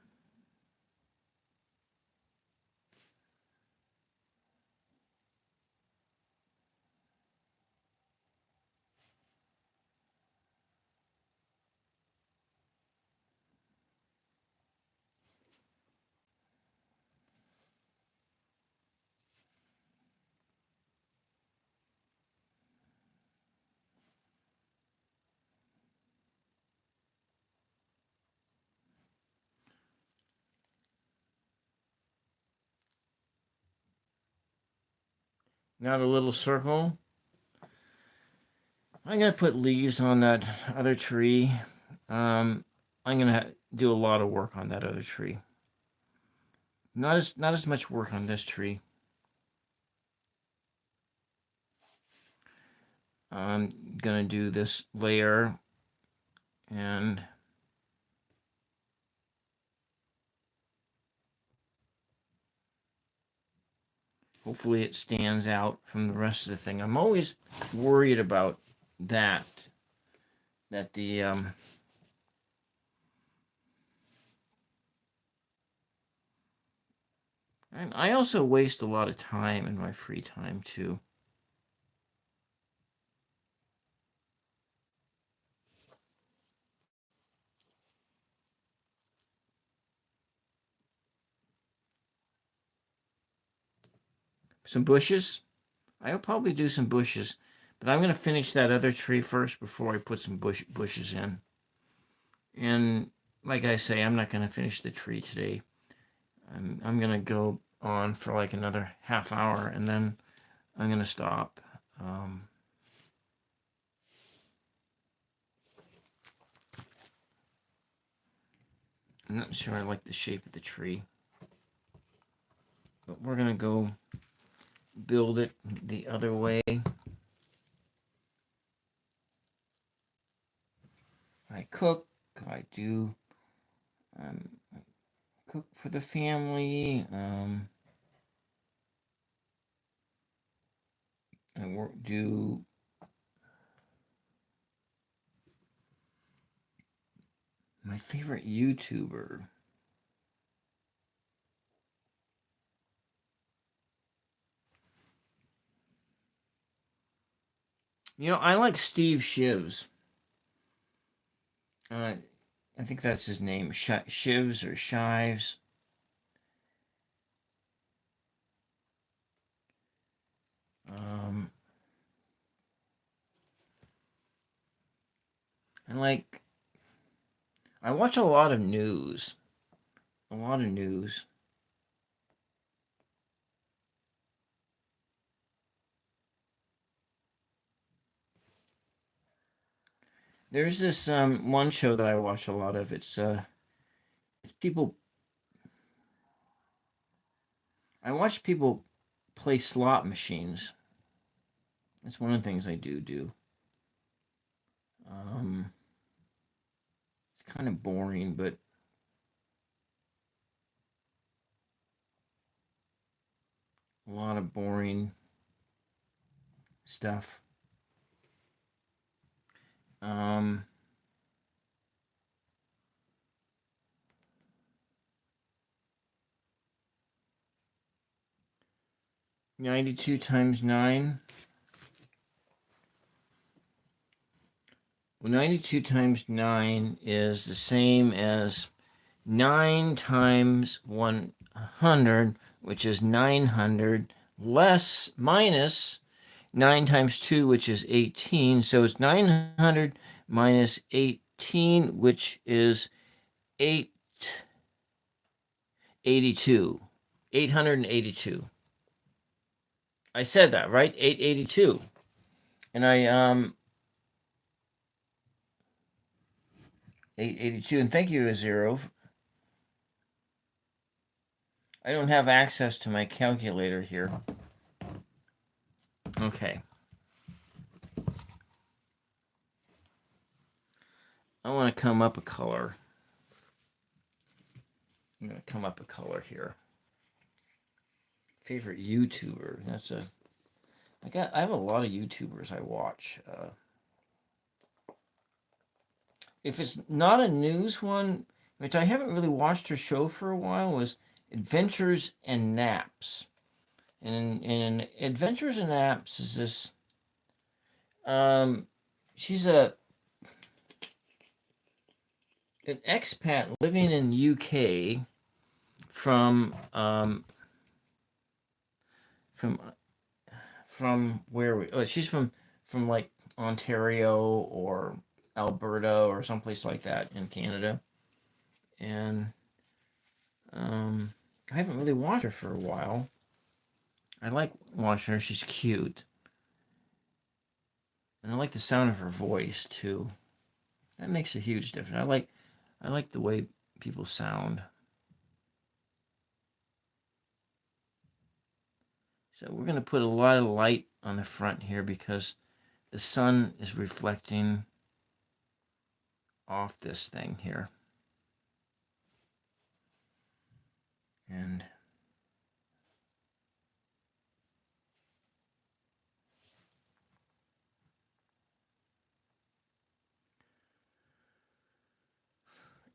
Got a little circle. I'm gonna put leaves on that other tree. I'm gonna do a lot of work on that other tree. Not as much work on this tree. I'm gonna do this layer, and hopefully it stands out from the rest of the thing. I'm always worried about that. That the and I also waste a lot of time in my free time too. Some bushes. I'll probably do some bushes, but I'm gonna finish that other tree first before I put some bushes in. And like I say, I'm not gonna finish the tree today. I'm gonna go on for like another half hour, and then I'm going to stop. I'm not sure I like the shape of the tree. But we're going to go build it the other way. I cook. I do cook for the family. I do my favorite YouTuber. You know, I like Steve Shivs. I think that's his name, Shivs or Shives. And like, I watch a lot of news. A lot of news. There's this one show that I watch a lot of. It's people. I watch people play slot machines. That's one of the things I do. It's kind of boring, but a lot of boring stuff. Um, 92 times 9. Well, 92 times 9 is the same as 9 times 100, which is 900, less minus 9 times 2, which is 18. So it's 900 minus 18, which is 882. 882. I said that, right? 882. And 882, and thank you, Zero. I don't have access to my calculator here. Okay. I want to come up a color. I'm going to come up a color here. Favorite YouTuber. I have a lot of YouTubers I watch. If it's not a news one, which I haven't really watched her show for a while, was Adventures and Naps. And Adventures and Naps is this. She's an expat living in UK from where she's from like Ontario or Alberta or someplace like that in Canada, and I haven't really watched her for a while. I like watching her. She's cute, and I like the sound of her voice too. That makes a huge difference. I like the way people sound. So we're going to put a lot of light on the front here because the sun is reflecting off this thing here. And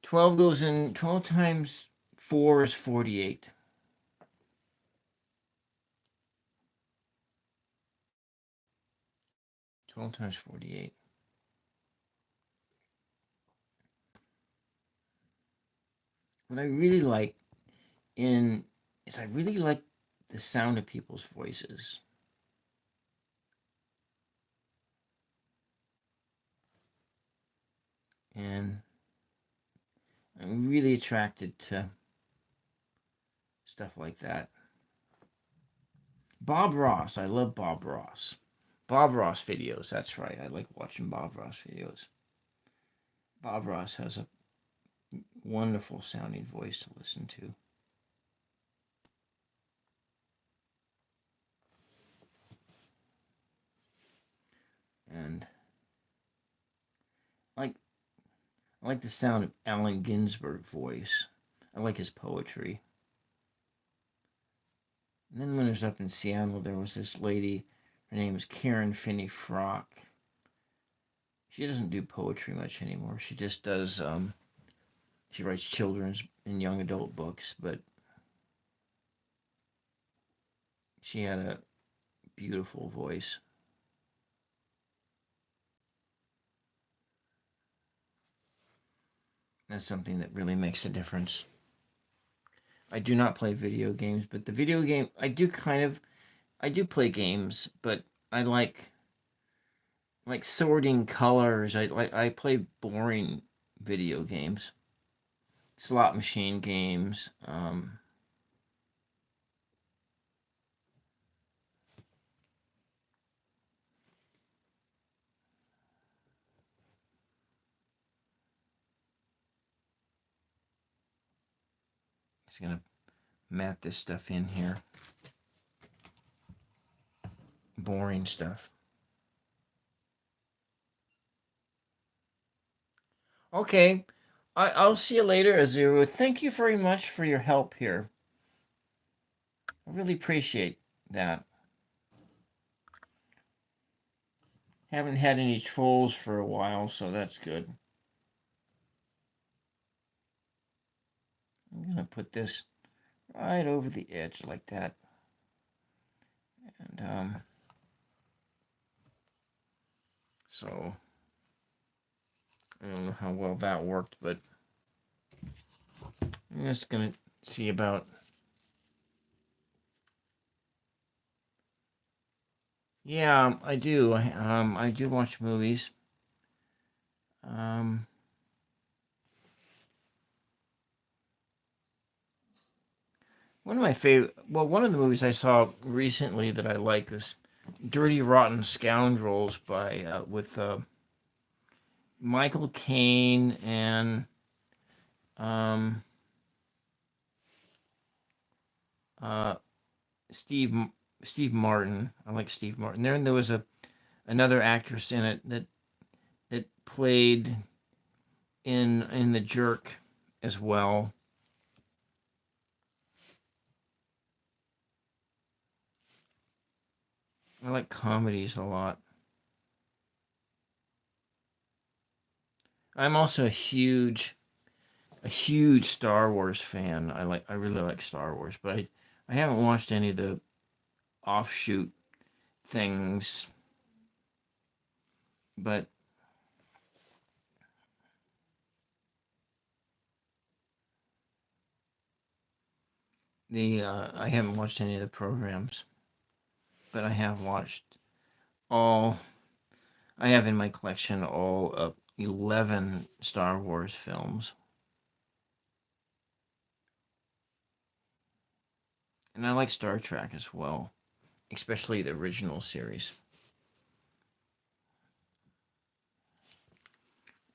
twelve goes in. 12 times 4 is 48. Twelve times 48. What I really like is I really like the sound of people's voices. And I'm really attracted to stuff like that. Bob Ross. I love Bob Ross. Bob Ross videos. That's right. I like watching Bob Ross videos. Bob Ross has a wonderful sounding voice to listen to. And like I like the sound of Allen Ginsberg voice. I like his poetry. And then when I was up in Seattle, there was this lady. Her name is Karen Finney Frock. She doesn't do poetry much anymore. She just does. She writes children's and young adult books, but she had a beautiful voice. That's something that really makes a difference. I do not play video games, but the video game I do play games, but I like sorting colors. I play boring video games, slot machine games. Just gonna map this stuff in here. Boring stuff. Okay, I'll see you later, Azuru. Thank you very much for your help here. I really appreciate that. Haven't had any trolls for a while, so that's good. I'm gonna put this right over the edge like that. And so I don't know how well that worked, but I'm just gonna see about. Yeah, I do. I do watch movies. Um, one of my favorite. Well, one of the movies I saw recently that I like was "Dirty Rotten Scoundrels" by with Michael Caine and um, uh, Steve Steve Martin. I like Steve Martin. There was another actress in it that played in The Jerk as well. I like comedies a lot. I'm also a huge Star Wars fan. I really like Star Wars, but I haven't watched any of the offshoot things. But the I haven't watched any of the programs, but I have watched all. I have in my collection all of 11 Star Wars films, and I like Star Trek as well, especially the original series.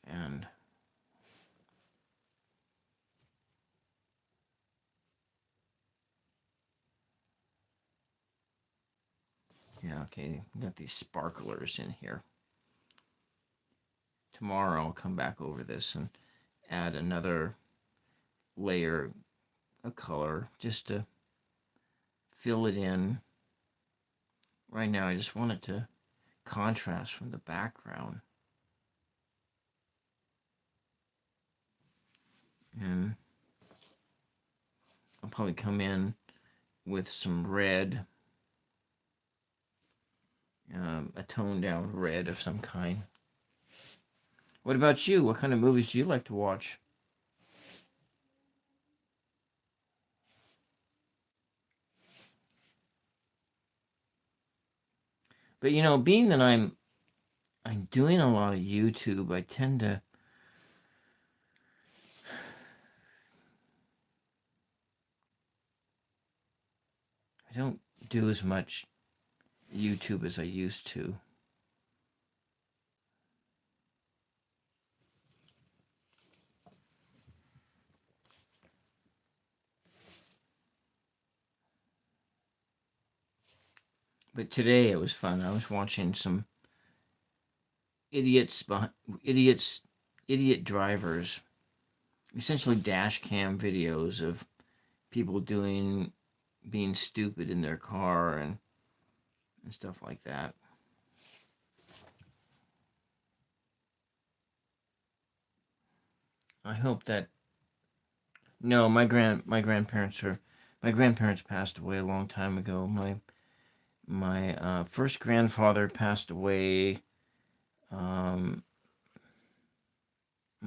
And yeah, okay, we got these sparklers in here. Tomorrow I'll come back over this and add another layer of color just to fill it in. Right now I just want it to contrast from the background. And I'll probably come in with some red, a toned down red of some kind. What about you? What kind of movies do you like to watch? But being that I'm doing a lot of YouTube, I tend to I don't do as much YouTube as I used to. But today it was fun. I was watching some idiots, idiot drivers, essentially dash cam videos of people being stupid in their car and stuff like that. I hope that no, my grandparents passed away a long time ago. My first grandfather passed away. My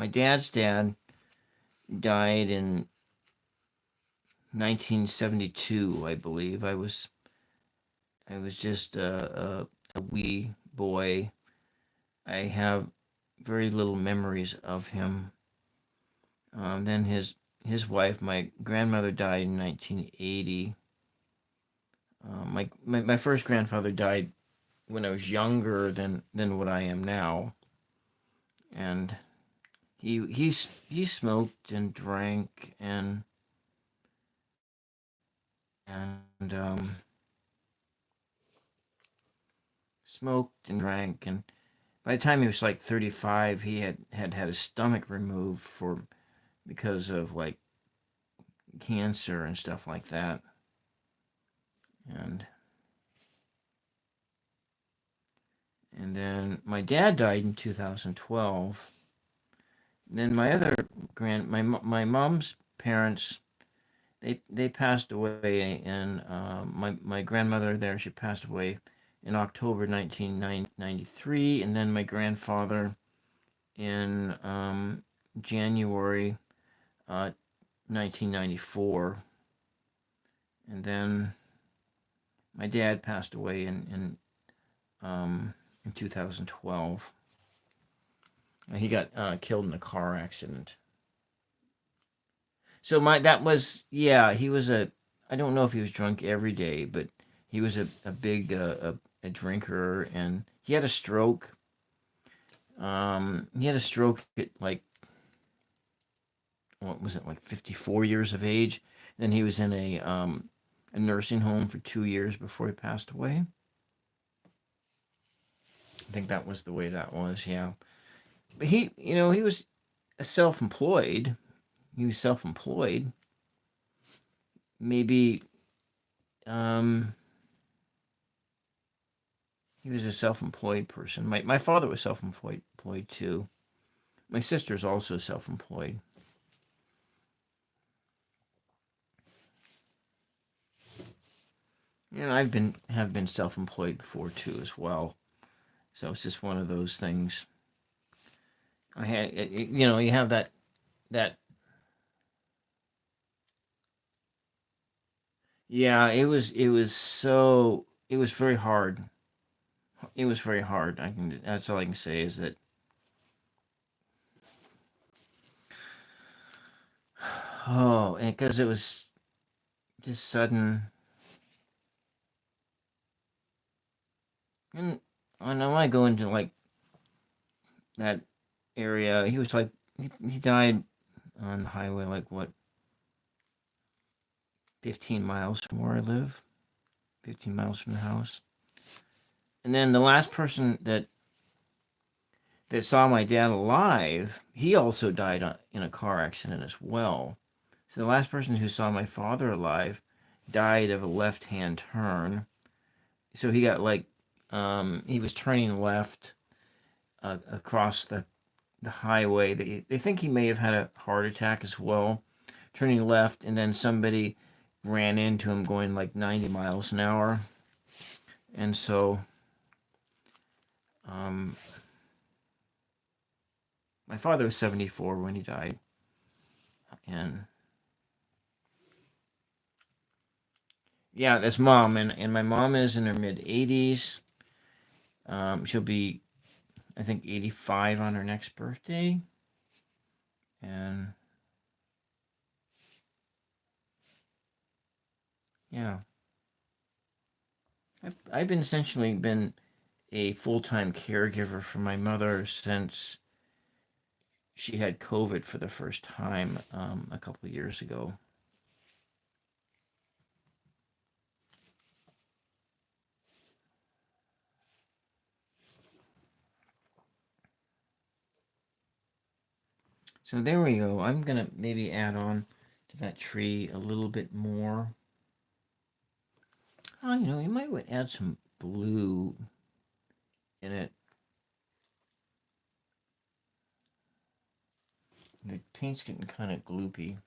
dad's dad died in 1972, I believe. I was just a wee boy. I have very little memories of him. Then his wife, my grandmother, died in 1980. My first grandfather died when I was younger than what I am now, and he smoked and drank and smoked and drank, and by the time he was like 35, he had his stomach removed because of like cancer and stuff like that. And then my dad died in 2012. Then my other my mom's parents, they passed away in my grandmother there, she passed away in October 1993, and then my grandfather in January 1994, and then my dad passed away in 2012. He got killed in a car accident. So he was I don't know if he was drunk every day, but he was a big a drinker, and he had a stroke. He had a stroke at like, what was it, like 54 years of age. Then he was in a nursing home for 2 years before he passed away. I think that was the way that was, yeah. But he was self-employed. He was self-employed. Maybe he was a self-employed person. My father was self-employed too. My sister's also self-employed. I've been self-employed before too as well. So it's just one of those things. I had you have that. Yeah, it was very hard. It was very hard. That's all I can say is that oh, and because it was just sudden. And I know I go into like that area. He was like he died on the highway, like what, 15 miles from where I live, 15 miles from the house. And then the last person that saw my dad alive, he also died in a car accident as well. So the last person who saw my father alive died of a left-hand turn. So he got like he was turning left across the highway. They think he may have had a heart attack as well, turning left, and then somebody ran into him going like 90 miles an hour. And so my father was 74 when he died. And yeah, that's mom. And my mom is in her mid 80s. She'll be, I think, 85 on her next birthday. And yeah. I've been essentially been a full-time caregiver for my mother since she had COVID for the first time a couple of years ago. So there we go. I'm gonna maybe add on to that tree a little bit more. Oh, you might want to add some blue in it. The paint's getting kind of gloopy.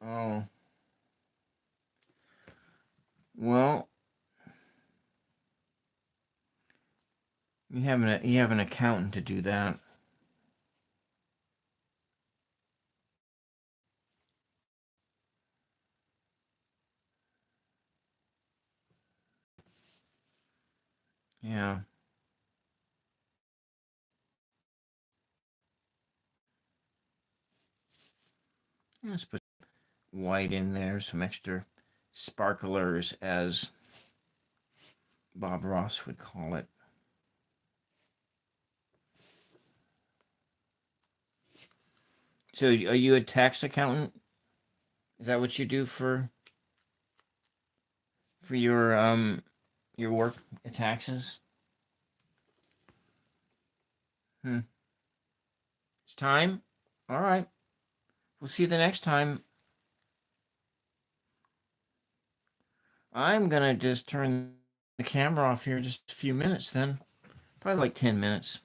Oh. Well, you have an accountant to do that. Yeah. Let's put white in there, some extra sparklers, as Bob Ross would call it. So, are you a tax accountant? Is that what you do for your work, taxes? It's time. All right. We'll see you the next time. I'm gonna just turn the camera off here just a few minutes then. Probably like 10 minutes.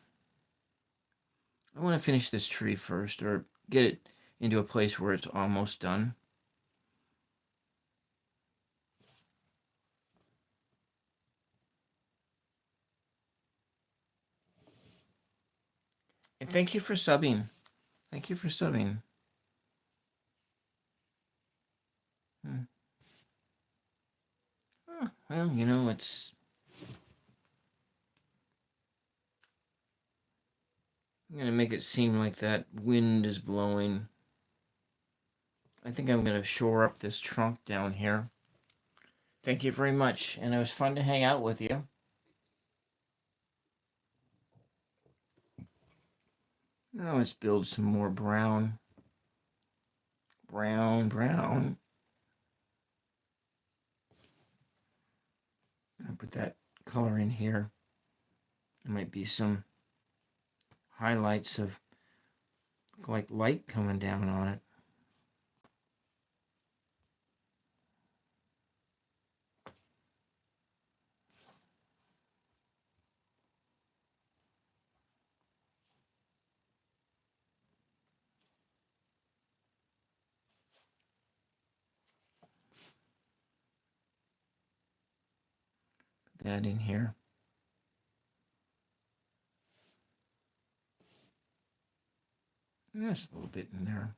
I want to finish this tree first, or get it into a place where it's almost done. And thank you for subbing. Thank you for subbing. Oh, well, it's... I'm going to make it seem like that wind is blowing. I think I'm going to shore up this trunk down here. Thank you very much, and it was fun to hang out with you. Now let's build some more brown. Brown. I'll put that color in here. There might be some highlights of like light coming down on it. Put that in here. Just a little bit in there.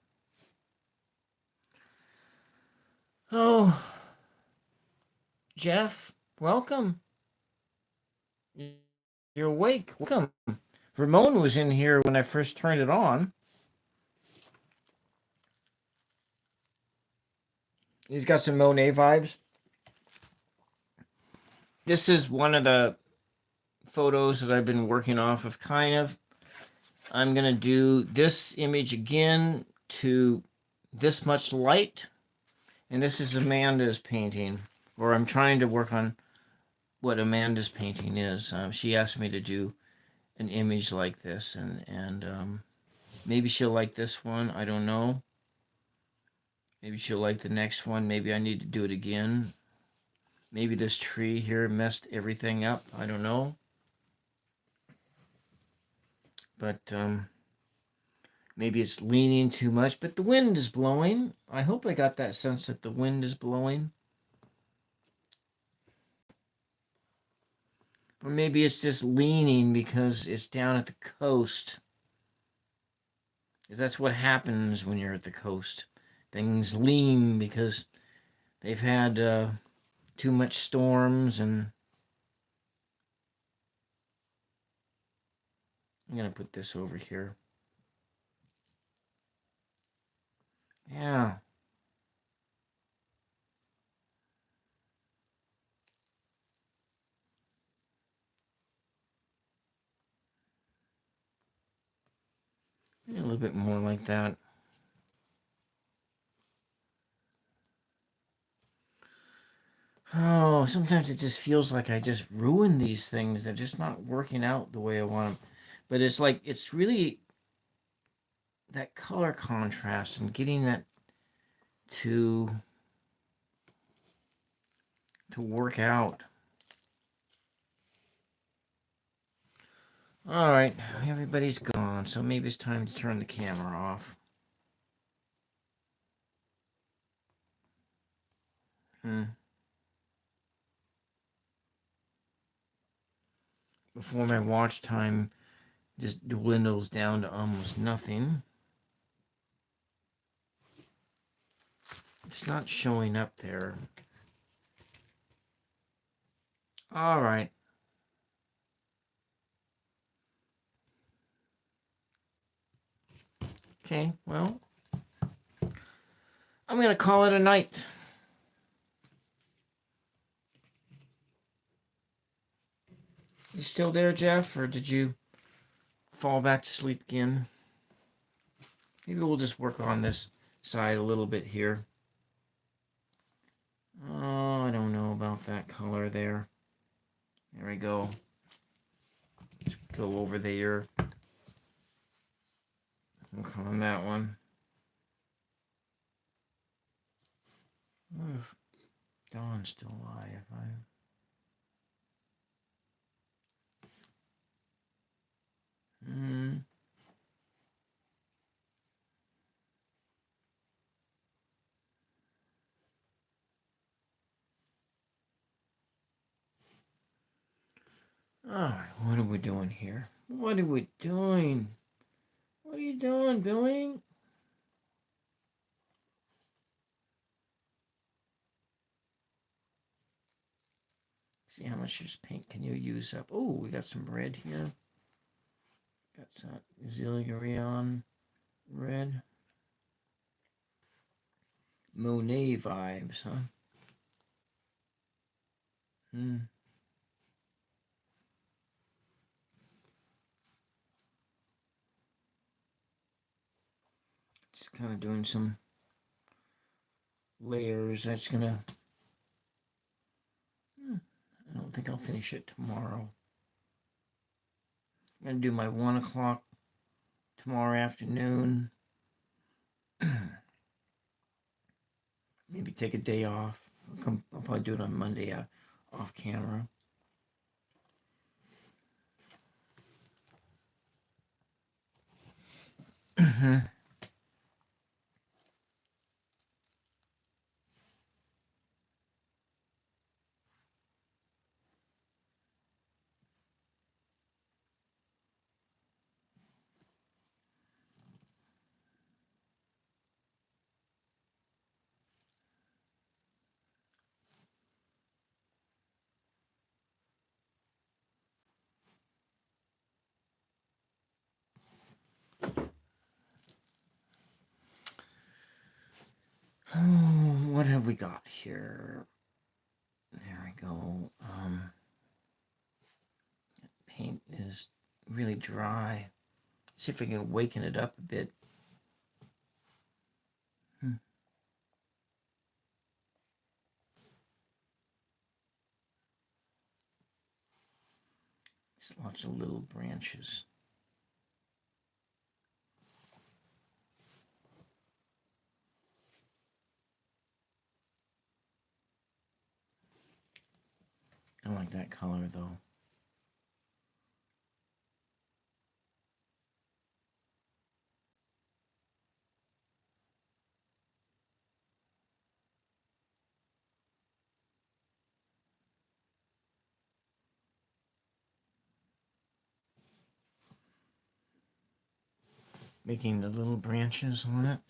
Oh, Jeff, welcome. You're awake. Welcome. Ramon was in here when I first turned it on. He's got some Monet vibes. This is one of the photos that I've been working off of, kind of. I'm going to do this image again to this much light. And this is Amanda's painting, or I'm trying to work on what Amanda's painting is. She asked me to do an image like this, and maybe she'll like this one. I don't know. Maybe she'll like the next one. Maybe I need to do it again. Maybe this tree here messed everything up. I don't know. But maybe it's leaning too much. But the wind is blowing. I hope I got that sense that the wind is blowing. Or maybe it's just leaning because it's down at the coast. Because that's what happens when you're at the coast. Things lean because they've had too much storms, and I'm going to put this over here. Yeah. A little bit more like that. Oh, sometimes it just feels like I just ruined these things. They're just not working out the way I want them. But it's like, it's really that color contrast and getting that to work out. All right, everybody's gone, so maybe it's time to turn the camera off. Before my watch time just dwindles down to almost nothing. It's not showing up there. All right. Okay, well, I'm going to call it a night. You still there, Jeff, or did you fall back to sleep again? Maybe we'll just work on this side a little bit here. Oh, I don't know about that color there. There we go. Let's go over there. Work on that one. Oh, Dawn's still alive. All right, what are we doing here? What are we doing? What are you doing, Billy? See how much of this paint can you use up? Oh, we got some red here. Got some Zilgarion red. Monet vibes, huh? Just kind of doing some layers. That's gonna... I don't think I'll finish it tomorrow. I'm gonna do my 1 o'clock tomorrow afternoon. Maybe take a day off. I'll probably do it on Monday off camera. Oh, what have we got here? There we go. Paint is really dry. See if I can waken it up a bit. There's lots of little branches. I like that color though. Making the little branches on it.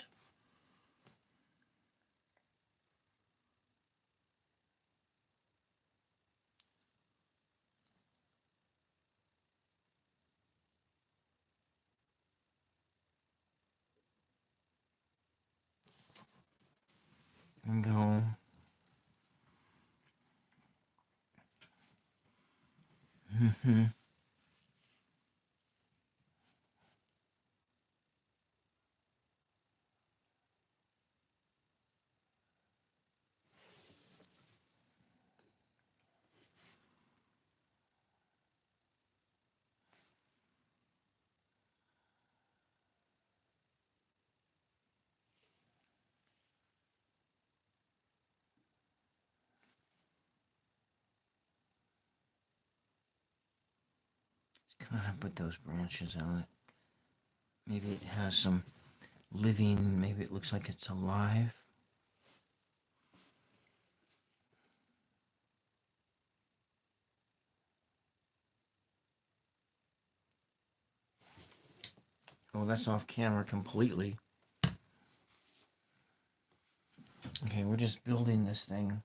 And go. Mm-hmm. Kind of put those branches out. Maybe it has some living, maybe it looks like it's alive. Oh, that's off camera completely. Okay, we're just building this thing.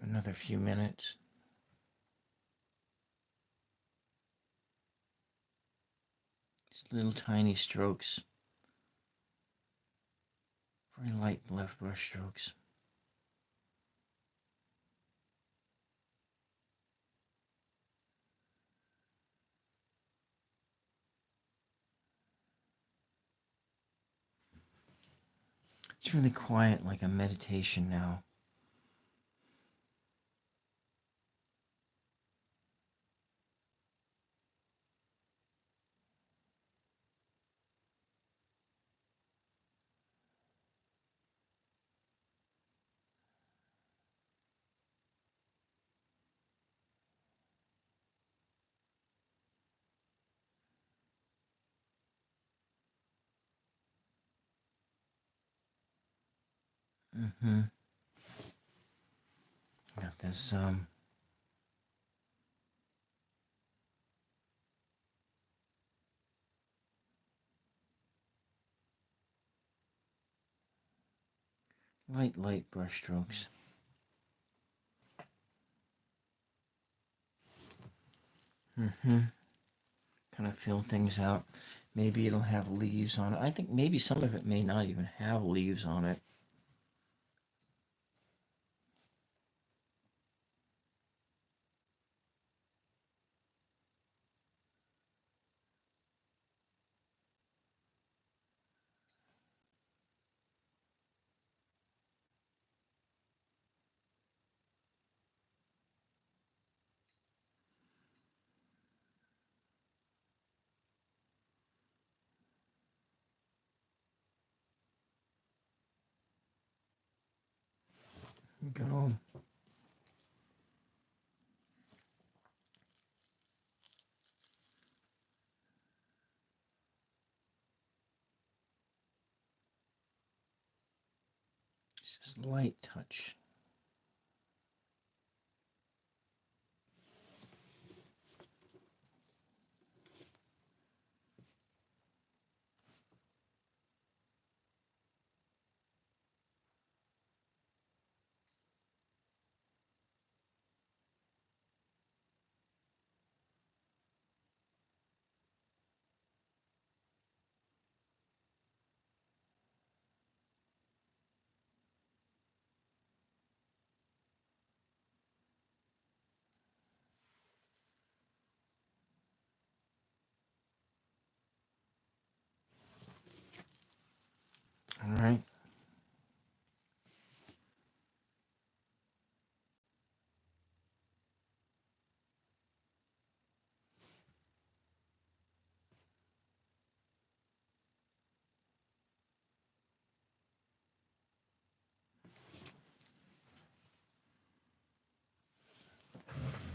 Another few minutes. Just little tiny strokes. Very light left brush strokes. It's really quiet, like a meditation now. Mm-hmm. Got this, light brush strokes. Mm-hmm. Kind of fill things out. Maybe it'll have leaves on it. I think maybe some of it may not even have leaves on it. Go. Just light touch. All right.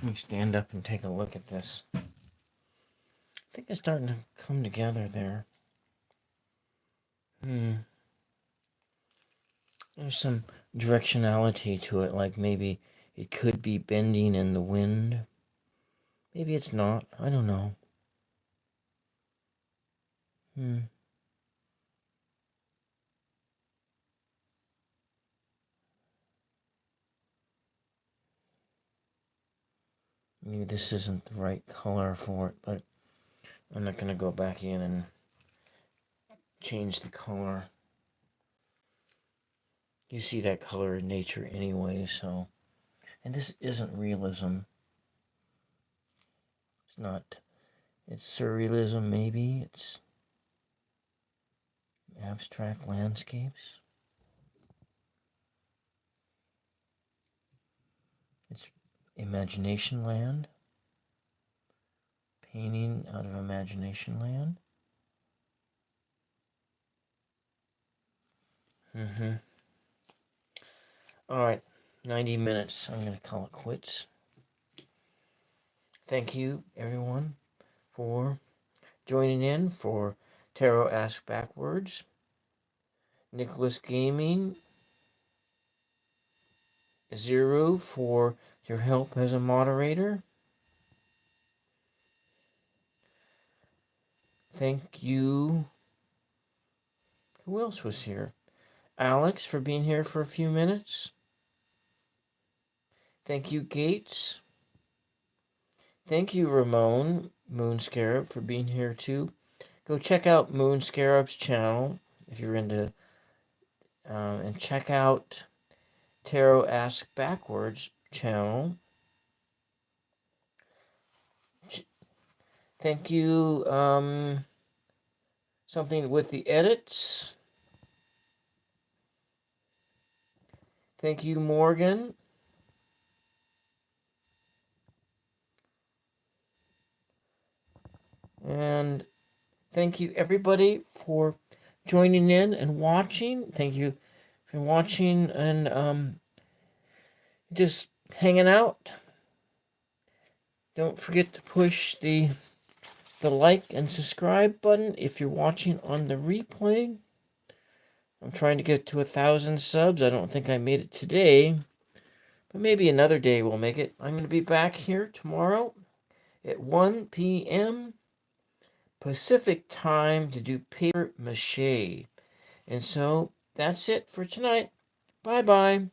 Let me stand up and take a look at this. I think it's starting to come together there. There's some directionality to it, like maybe it could be bending in the wind. Maybe it's not. I don't know. maybe this isn't the right color for it, but I'm not going to go back in and change the color. You see that color in nature anyway, so. And this isn't realism. It's not. It's surrealism, maybe. It's abstract landscapes. It's imagination land. Painting out of imagination land. All right, 90 minutes. I'm going to call it quits. Thank you, everyone, for joining in for Tarot Ask Backwards. Nicholas Gaming. Zero for your help as a moderator. Thank you. Who else was here? Alex for being here for a few minutes. Thank you, Gates. Thank you, Ramon Moon Scarab, for being here too. Go check out Moon Scarab's channel if you're into, and check out Tarot Ask Backwards channel. Thank you, something with the edits. Thank you, Morgan. And thank you, everybody, for joining in and watching. Thank you for watching and just hanging out. Don't forget to push the like and subscribe button if you're watching on the replay. I'm trying to get to 1,000 subs. I don't think I made it today, but maybe another day we'll make it. I'm going to be back here tomorrow at 1 p.m. Pacific time to do paper mache. And so that's it for tonight. Bye-bye.